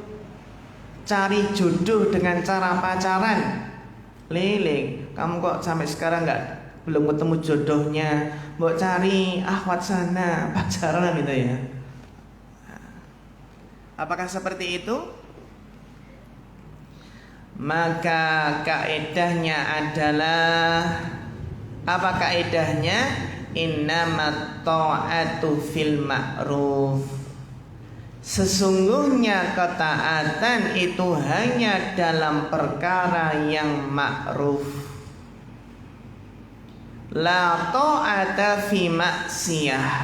[SPEAKER 1] cari jodoh dengan cara pacaran. Lele, kamu kok sampai sekarang belum ketemu jodohnya? Mau cari akhwat sana pacaran gitu ya. Apakah seperti itu? Maka kaedahnya adalah apa kaedahnya? Innamat ta'atu fil ma'ruf. Sesungguhnya ketaatan itu hanya dalam perkara yang ma'ruf. La ta'ata fi maksiyah.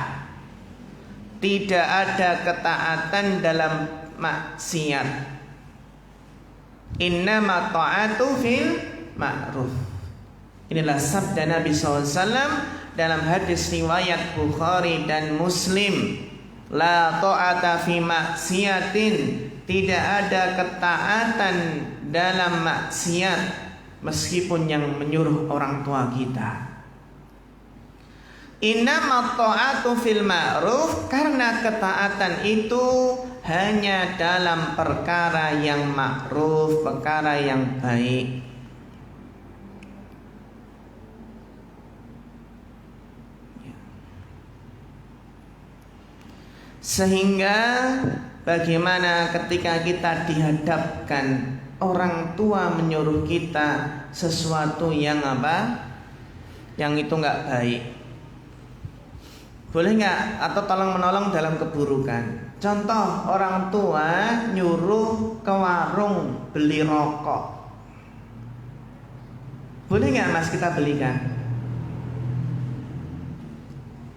[SPEAKER 1] Tidak ada ketaatan dalam maksiat. Innamat ta'atu fil ma'ruf. Inilah sabda Nabi SAW dalam hadis riwayat Bukhari dan Muslim. La ta'ata fi maksiatin. Tidak ada ketaatan dalam maksiat meskipun yang menyuruh orang tua kita. Innamat ta'atu fil ma'ruf. Karena ketaatan itu hanya dalam perkara yang ma'ruf, perkara yang baik. Sehingga bagaimana ketika kita dihadapkan orang tua menyuruh kita sesuatu yang yang itu nggak baik, boleh nggak? Atau tolong menolong dalam keburukan. Contoh, orang tua nyuruh ke warung beli rokok, boleh nggak mas kita belikan?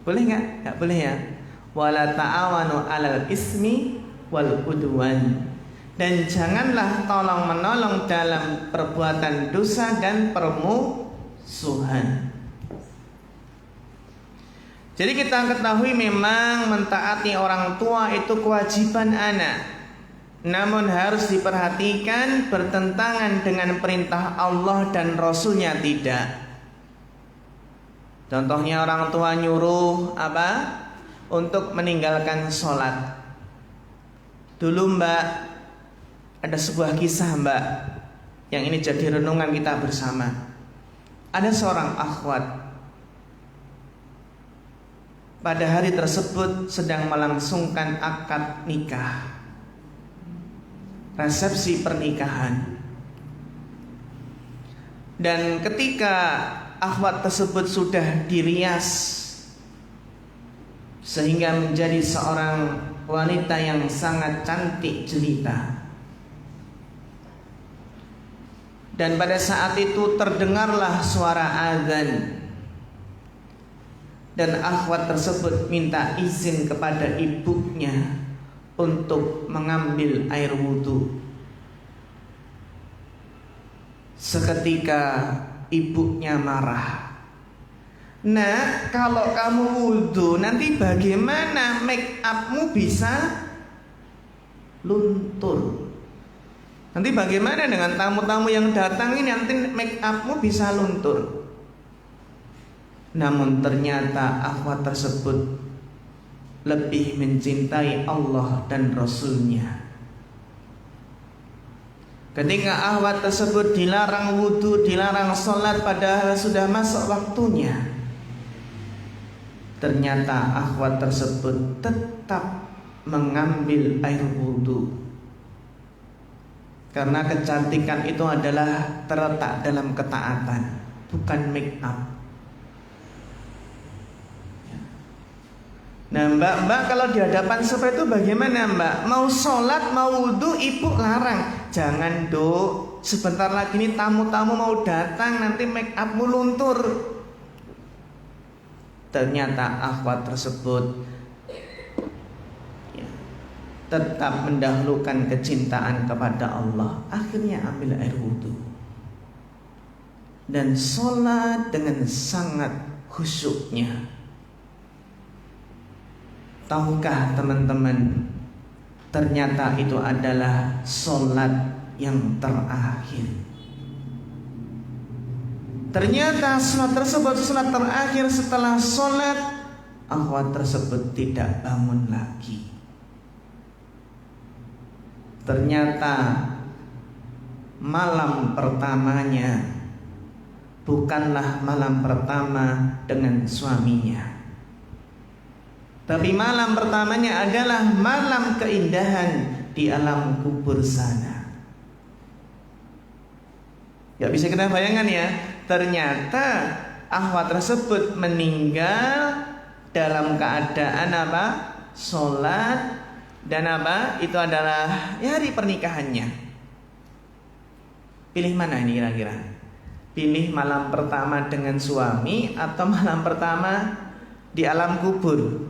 [SPEAKER 1] Boleh nggak? Nggak boleh ya. Wala ta'awanu 'alal ismi wal udwan. Dan janganlah tolong menolong dalam perbuatan dosa dan permusuhan. Jadi kita ketahui memang mentaati orang tua itu kewajiban anak. Namun harus diperhatikan bertentangan dengan perintah Allah dan Rasulnya tidak. Contohnya orang tua nyuruh untuk meninggalkan sholat. Dulu mbak, ada sebuah kisah mbak, yang ini jadi renungan kita bersama. Ada seorang akhwat, pada hari tersebut sedang melangsungkan akad nikah, resepsi pernikahan. Dan ketika akhwat tersebut sudah dirias sehingga menjadi seorang wanita yang sangat cantik jelita, dan pada saat itu terdengarlah suara azan, dan akhwat tersebut minta izin kepada ibunya untuk mengambil air wudhu. Seketika ibunya marah. Nah, kalau kamu wudhu nanti bagaimana make upmu bisa luntur? Nanti bagaimana dengan tamu-tamu yang datang ini, nanti make upmu bisa luntur. Namun ternyata akhwat tersebut lebih mencintai Allah dan Rasulnya. Ketika akhwat tersebut dilarang wudhu, dilarang sholat padahal sudah masuk waktunya, ternyata akhwat tersebut tetap mengambil air wudhu. Karena kecantikan itu adalah terletak dalam ketaatan, bukan make up. Nah mbak kalau di hadapan seperti itu bagaimana mbak? Mau sholat, mau wudhu, ibu larang. Jangan dok, sebentar lagi nih tamu-tamu mau datang, nanti make upmu luntur. Ternyata akhwat tersebut tetap mendahulukan kecintaan kepada Allah. Akhirnya ambil air wudhu dan sholat dengan sangat khusyuknya. Tahukah teman-teman, ternyata itu adalah sholat yang terakhir. Ternyata sholat tersebut sholat terakhir. Setelah sholat, akhwat tersebut tidak bangun lagi. Ternyata malam pertamanya bukanlah malam pertama dengan suaminya, tapi malam pertamanya adalah malam keindahan di alam kubur sana. Gak bisa kita bayangkan ya. Ternyata akhwat tersebut meninggal dalam keadaan apa? Sholat. Dan apa? Itu adalah hari pernikahannya. Pilih mana ini kira-kira? Pilih malam pertama dengan suami atau malam pertama di alam kubur?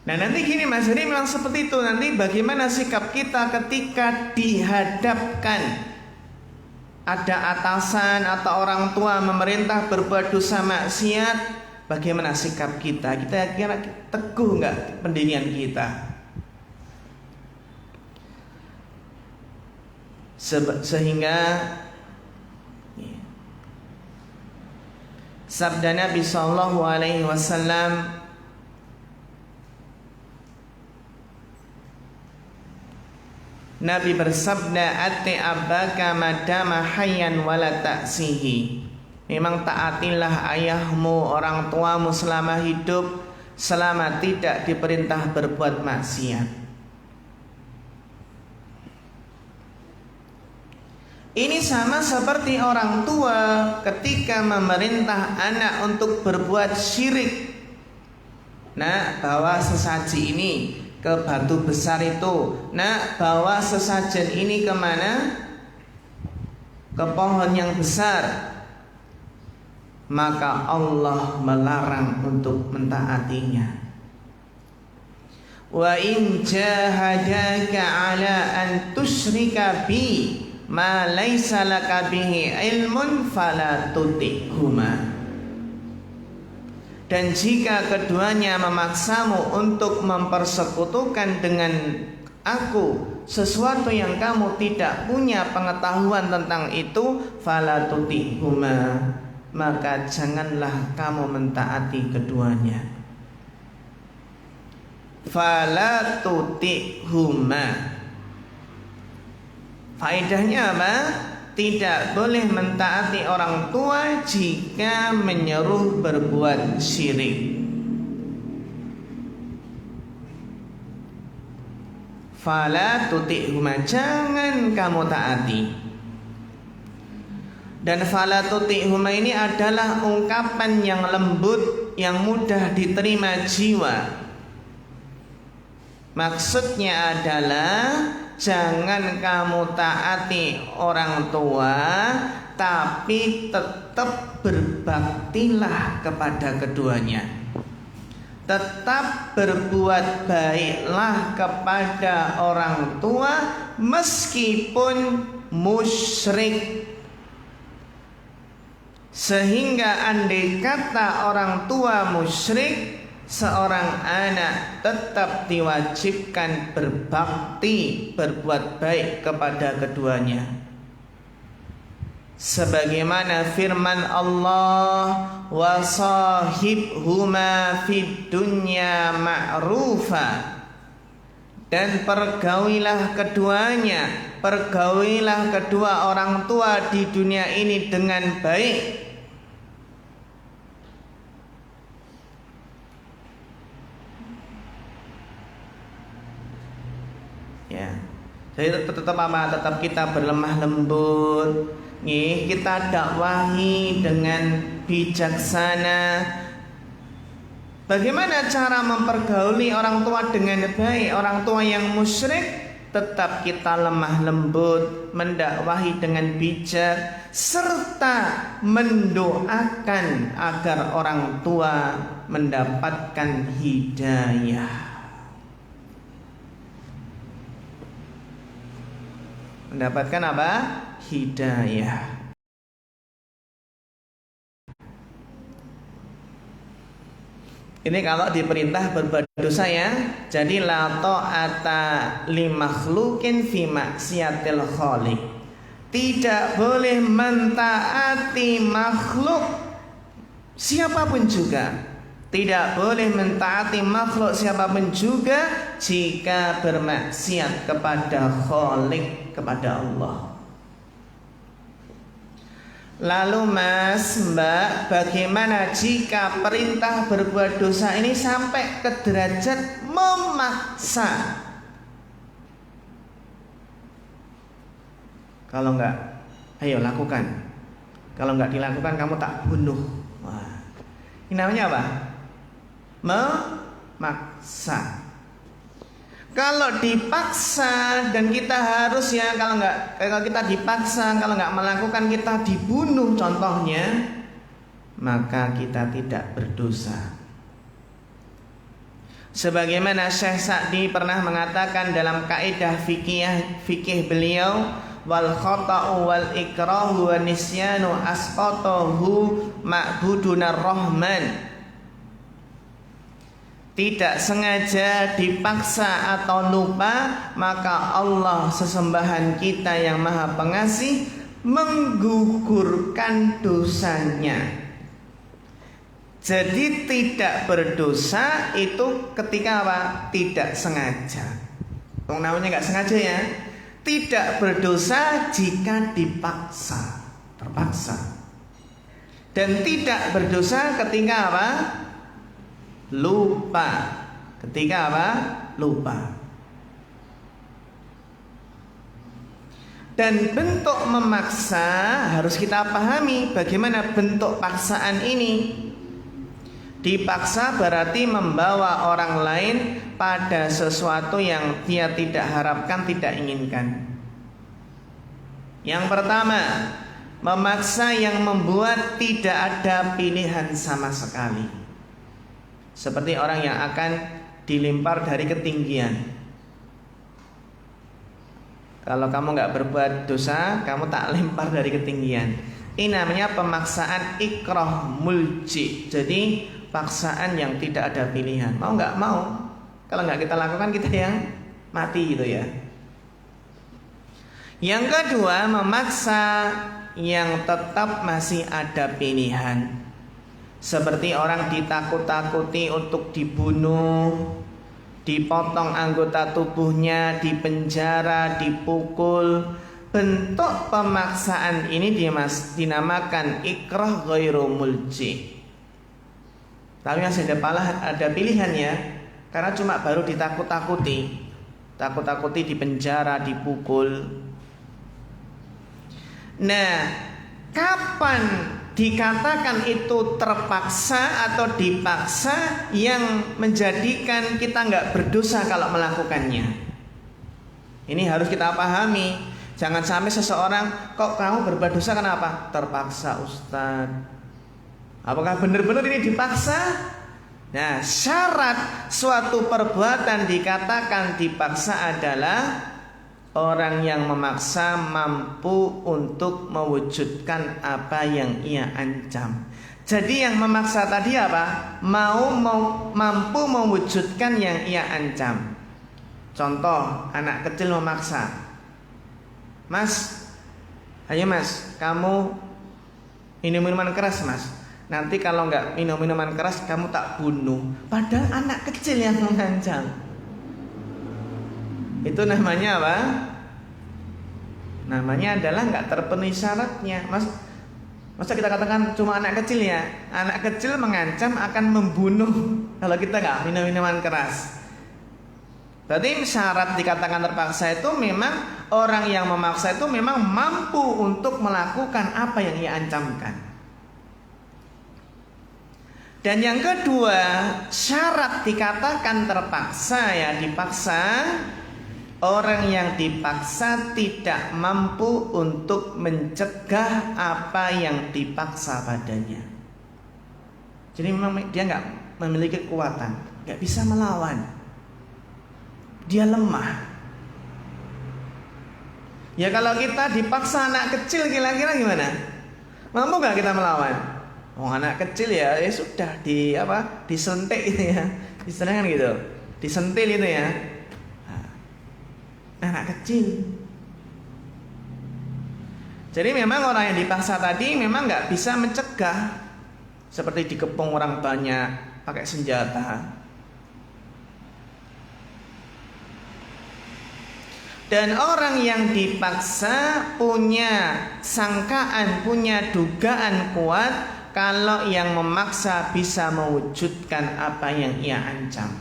[SPEAKER 1] Nah nanti gini Mas, ini memang seperti itu. Nanti bagaimana sikap kita ketika dihadapkan ada atasan atau orang tua memerintah berbuat dosa maksiat, bagaimana sikap kita? Kita kira teguh nggak pendirian kita? Sehingga sabda Nabi Sallallahu Alaihi Wasallam, Nabi bersabda, "Ati abaka madama hayyan wala ta'sihi." Memang taatilah ayahmu, orang tuamu selama hidup, selama tidak diperintah berbuat maksiat. Ini sama seperti orang tua ketika memerintah anak untuk berbuat syirik. Nah, bawa sesaji ini ke batu besar itu. Nah, bawa sesajen ini kemana? Ke pohon yang besar. Maka Allah melarang untuk mentaatinya. Wa in jahadaka ala an tusyrika bi ma laisa laka bihi ilmun fala tuti'huma. Dan jika keduanya memaksamu untuk mempersekutukan dengan aku sesuatu yang kamu tidak punya pengetahuan tentang itu, fala tuti'huma, maka janganlah kamu mentaati keduanya. Fala tuti'huma, faedahnya apa? Tidak boleh mentaati orang tua jika menyeru berbuat syirik. Fala tuti'huma, jangan kamu taati. Dan fala tuti'huma ini adalah ungkapan yang lembut, yang mudah diterima jiwa. Maksudnya adalah jangan kamu taati orang tua, tapi tetap berbaktilah kepada keduanya. Tetap berbuat baiklah kepada orang tua meskipun musyrik. Sehingga andai kata orang tua musyrik, seorang anak tetap diwajibkan berbakti, berbuat baik kepada keduanya. Sebagaimana firman Allah, wa sahibhuma fid dunya ma'rufa, dan pergaulilah keduanya, pergaulilah kedua orang tua di dunia ini dengan baik. Ya, jadi tetap apa? Tetap kita berlemah lembut, kita dakwahi dengan bijaksana. Bagaimana cara mempergauli orang tua dengan baik? Orang tua yang musyrik tetap kita lemah lembut, mendakwahi dengan bijak, serta mendoakan agar orang tua mendapatkan hidayah. Mendapatkan apa? Hidayah. Ini kalau diperintah berbuat dosa ya. Jadi la ta'ata li makhluqin fi maksiatil khaliq. Tidak boleh mentaati makhluk siapapun juga. Tidak boleh mentaati makhluk siapapun juga jika bermaksiat kepada Khaliq, kepada Allah. Lalu Mas, Mbak, bagaimana jika perintah berbuat dosa ini sampai ke derajat memaksa? Kalau enggak, ayo lakukan. Kalau enggak dilakukan kamu tak bunuh. Wah, ini namanya apa? Memaksa. Kalau dipaksa dan kita harus ya, kalau kita dipaksa, kalau nggak melakukan kita dibunuh contohnya, maka kita tidak berdosa. Sebagaimana Syekh Sa'di pernah mengatakan dalam kaidah fikih beliau, wal khata'u wal ikrahu wa nisyanu asqatahu ma'budunar rahman. Tidak sengaja, dipaksa atau lupa, maka Allah sesembahan kita yang maha pengasih menggugurkan dosanya. Jadi tidak berdosa itu ketika apa? Tidak sengaja. Namanya nggak sengaja ya. Tidak berdosa jika dipaksa, terpaksa. Dan tidak berdosa ketika apa? Lupa. Ketika apa? Lupa. Dan bentuk memaksa harus kita pahami bagaimana bentuk paksaan ini. Dipaksa berarti membawa orang lain pada sesuatu yang dia tidak harapkan, tidak inginkan. Yang pertama, memaksa yang membuat tidak ada pilihan sama sekali. Seperti orang yang akan dilempar dari ketinggian. Kalau kamu nggak berbuat dosa, kamu tak lempar dari ketinggian. Ini namanya pemaksaan ikrah mulji. Jadi paksaan yang tidak ada pilihan. Mau nggak mau. Kalau nggak kita lakukan, kita yang mati gitu ya. Yang kedua, memaksa yang tetap masih ada pilihan. Seperti orang ditakut-takuti untuk dibunuh, dipotong anggota tubuhnya, dipenjara, dipukul. Bentuk pemaksaan ini dinamakan ikrah ghairu mulji. Tapi masih ada pilihan ya. Karena cuma baru ditakut-takuti. Takut-takuti, dipenjara, dipukul. Nah, kapan dikatakan itu terpaksa atau dipaksa yang menjadikan kita nggak berdosa kalau melakukannya? Ini harus kita pahami. Jangan sampai seseorang, kok kamu berbuat dosa kenapa? Terpaksa Ustaz. Apakah benar-benar ini dipaksa? Nah, syarat suatu perbuatan dikatakan dipaksa adalah orang yang memaksa mampu untuk mewujudkan apa yang ia ancam. Jadi yang memaksa tadi apa? Mampu mewujudkan yang ia ancam. Contoh, anak kecil memaksa, Mas, ayo Mas, kamu minum minuman keras Mas. Nanti kalau nggak minum minuman keras kamu tak bunuh. Padahal anak kecil yang mengancam. Itu namanya apa? Namanya adalah nggak terpenuhi syaratnya. Masa kita katakan cuma anak kecil ya? Anak kecil mengancam akan membunuh kalau kita nggak minum minuman keras. Berarti syarat dikatakan terpaksa itu memang orang yang memaksa itu memang mampu untuk melakukan apa yang ia ancamkan. Dan yang kedua, syarat dikatakan terpaksa ya dipaksa, orang yang dipaksa tidak mampu untuk mencegah apa yang dipaksa padanya. Jadi memang dia nggak memiliki kekuatan, nggak bisa melawan. Dia lemah. Ya kalau kita dipaksa anak kecil kira-kira gimana? Mampu nggak kita melawan? Oh anak kecil ya sudah disentik gitu ya, istilahnya gitu, disentil itu ya. Anak kecil. Jadi memang orang yang dipaksa tadi memang nggak bisa mencegah, seperti dikepung orang banyak pakai senjata. Dan orang yang dipaksa punya sangkaan, punya dugaan kuat kalau yang memaksa bisa mewujudkan apa yang ia ancam.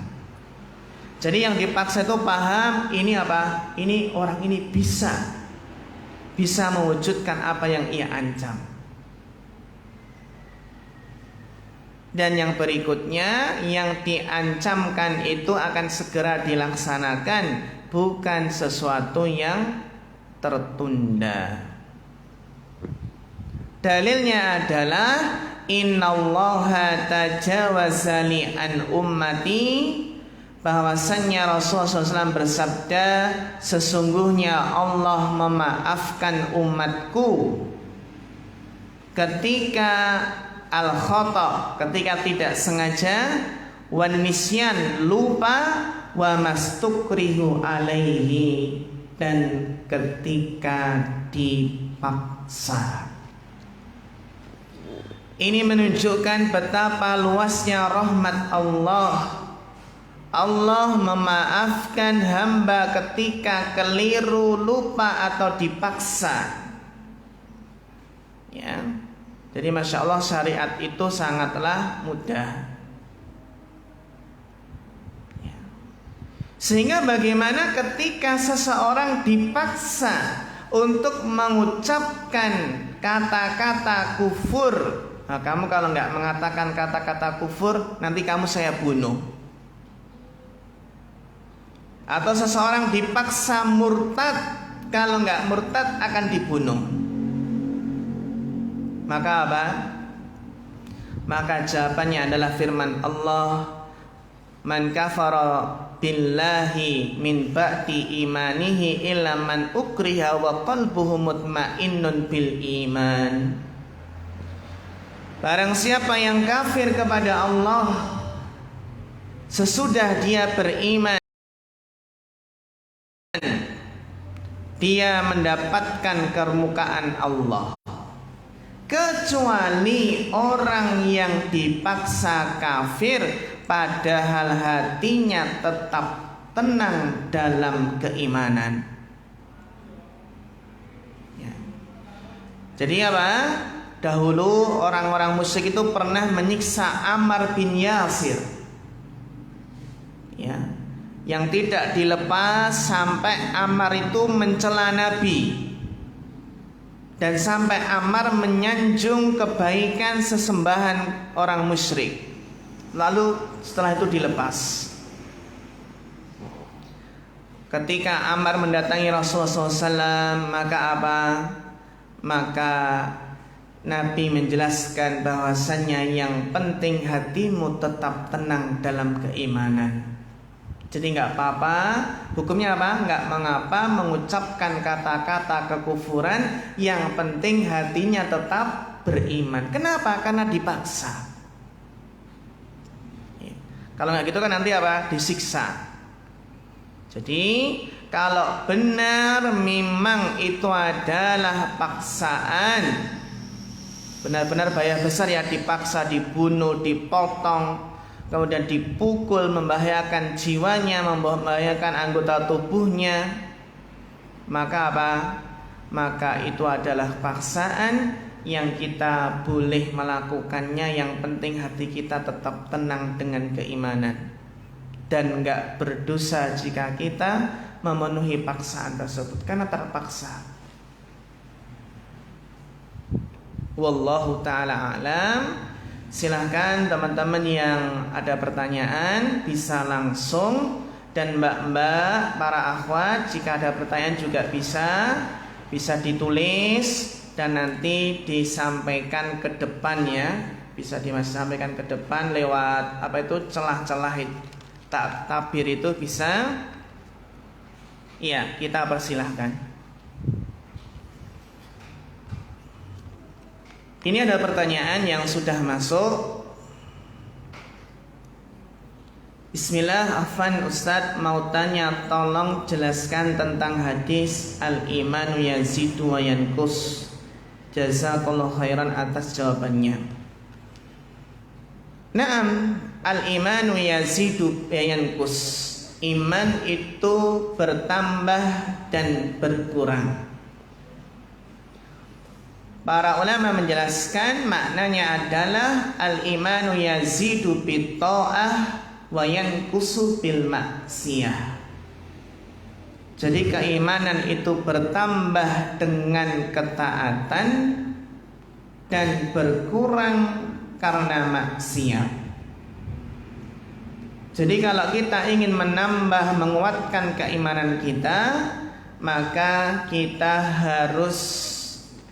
[SPEAKER 1] Jadi yang dipaksa itu paham ini apa? Ini orang ini bisa mewujudkan apa yang ia ancam. Dan yang berikutnya, yang diancamkan itu akan segera dilaksanakan, bukan sesuatu yang tertunda. Dalilnya adalah innallaha tajawaza li an ummati, bahwasannya Rasulullah SAW bersabda, sesungguhnya Allah memaafkan umatku ketika al-khata, ketika tidak sengaja, wan nisyan, lupa, wa mastukrihu alaihi, dan ketika dipaksa. Ini menunjukkan betapa luasnya rahmat Allah. Allah memaafkan hamba ketika keliru, lupa atau dipaksa. Ya. Jadi Masya Allah syariat itu sangatlah mudah. Ya. Sehingga bagaimana ketika seseorang dipaksa untuk mengucapkan kata-kata kufur. Nah, kamu kalau nggak mengatakan kata-kata kufur, nanti kamu saya bunuh. Atau seseorang dipaksa murtad, kalau nggak murtad akan dibunuh. Maka apa? Maka jawabannya adalah firman Allah, man kafara billahi min ba'di imanihi illa man ukriha wa qalbuhu mutmainnun bil iman. Barang siapa yang kafir kepada Allah sesudah dia beriman, dia mendapatkan kemukaan Allah, kecuali orang yang dipaksa kafir padahal hatinya tetap tenang dalam keimanan. Ya. Jadi apa? Dahulu orang-orang musyrik itu pernah menyiksa Ammar bin Yasir, ya, yang tidak dilepas sampai Ammar itu mencela Nabi, dan sampai Ammar menyanjung kebaikan sesembahan orang musyrik. Lalu setelah itu dilepas. Ketika Ammar mendatangi Rasulullah SAW, maka apa? Maka Nabi menjelaskan bahwasannya yang penting hatimu tetap tenang dalam keimanan. Jadi nggak apa-apa, hukumnya apa? Nggak mengapa mengucapkan kata-kata kekufuran, yang penting hatinya tetap beriman. Kenapa? Karena dipaksa. Kalau nggak gitu kan nanti apa? Disiksa. Jadi kalau benar memang itu adalah paksaan, benar-benar bahaya besar ya, dipaksa, dibunuh, dipotong, kemudian dipukul, membahayakan jiwanya, membahayakan anggota tubuhnya, maka apa? Maka itu adalah paksaan yang kita boleh melakukannya. Yang penting hati kita tetap tenang dengan keimanan, dan enggak berdosa jika kita memenuhi paksaan tersebut karena terpaksa. Wallahu ta'ala alam. Silahkan teman-teman yang ada pertanyaan bisa langsung, dan mbak-mbak, para akhwat, jika ada pertanyaan juga bisa ditulis dan nanti disampaikan ke depan ya. Bisa disampaikan ke depan lewat celah-celah tabir itu bisa. Iya, kita persilahkan. Ini ada pertanyaan yang sudah masuk. Bismillah, afan Ustadz, mau tanya, tolong jelaskan tentang hadis al-imanu yazidu wa yanqus. Jazakallahu khairan atas jawabannya. Naam, al-imanu yazidu wa yanqus. Iman itu bertambah dan berkurang. Para ulama menjelaskan maknanya adalah al-imanu yazidu bit ta'ah wa yanqusu bil maksiyah. Jadi keimanan itu bertambah dengan ketaatan dan berkurang karena maksiat. Jadi kalau kita ingin menambah, menguatkan keimanan kita, maka kita harus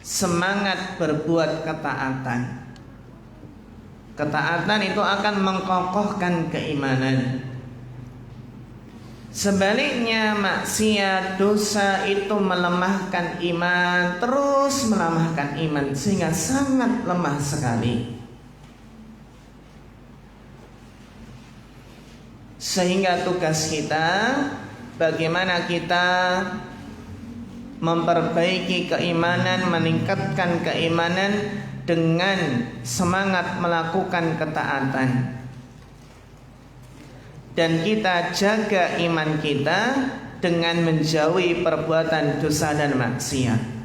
[SPEAKER 1] semangat berbuat ketaatan. Ketaatan itu akan mengkokohkan keimanan. Sebaliknya maksiat, dosa itu melemahkan iman, terus melemahkan iman sehingga sangat lemah sekali. Sehingga tugas kita, bagaimana kita memperbaiki keimanan, meningkatkan keimanan dengan semangat melakukan ketaatan. Dan kita jaga iman kita dengan menjauhi perbuatan dosa dan maksiat.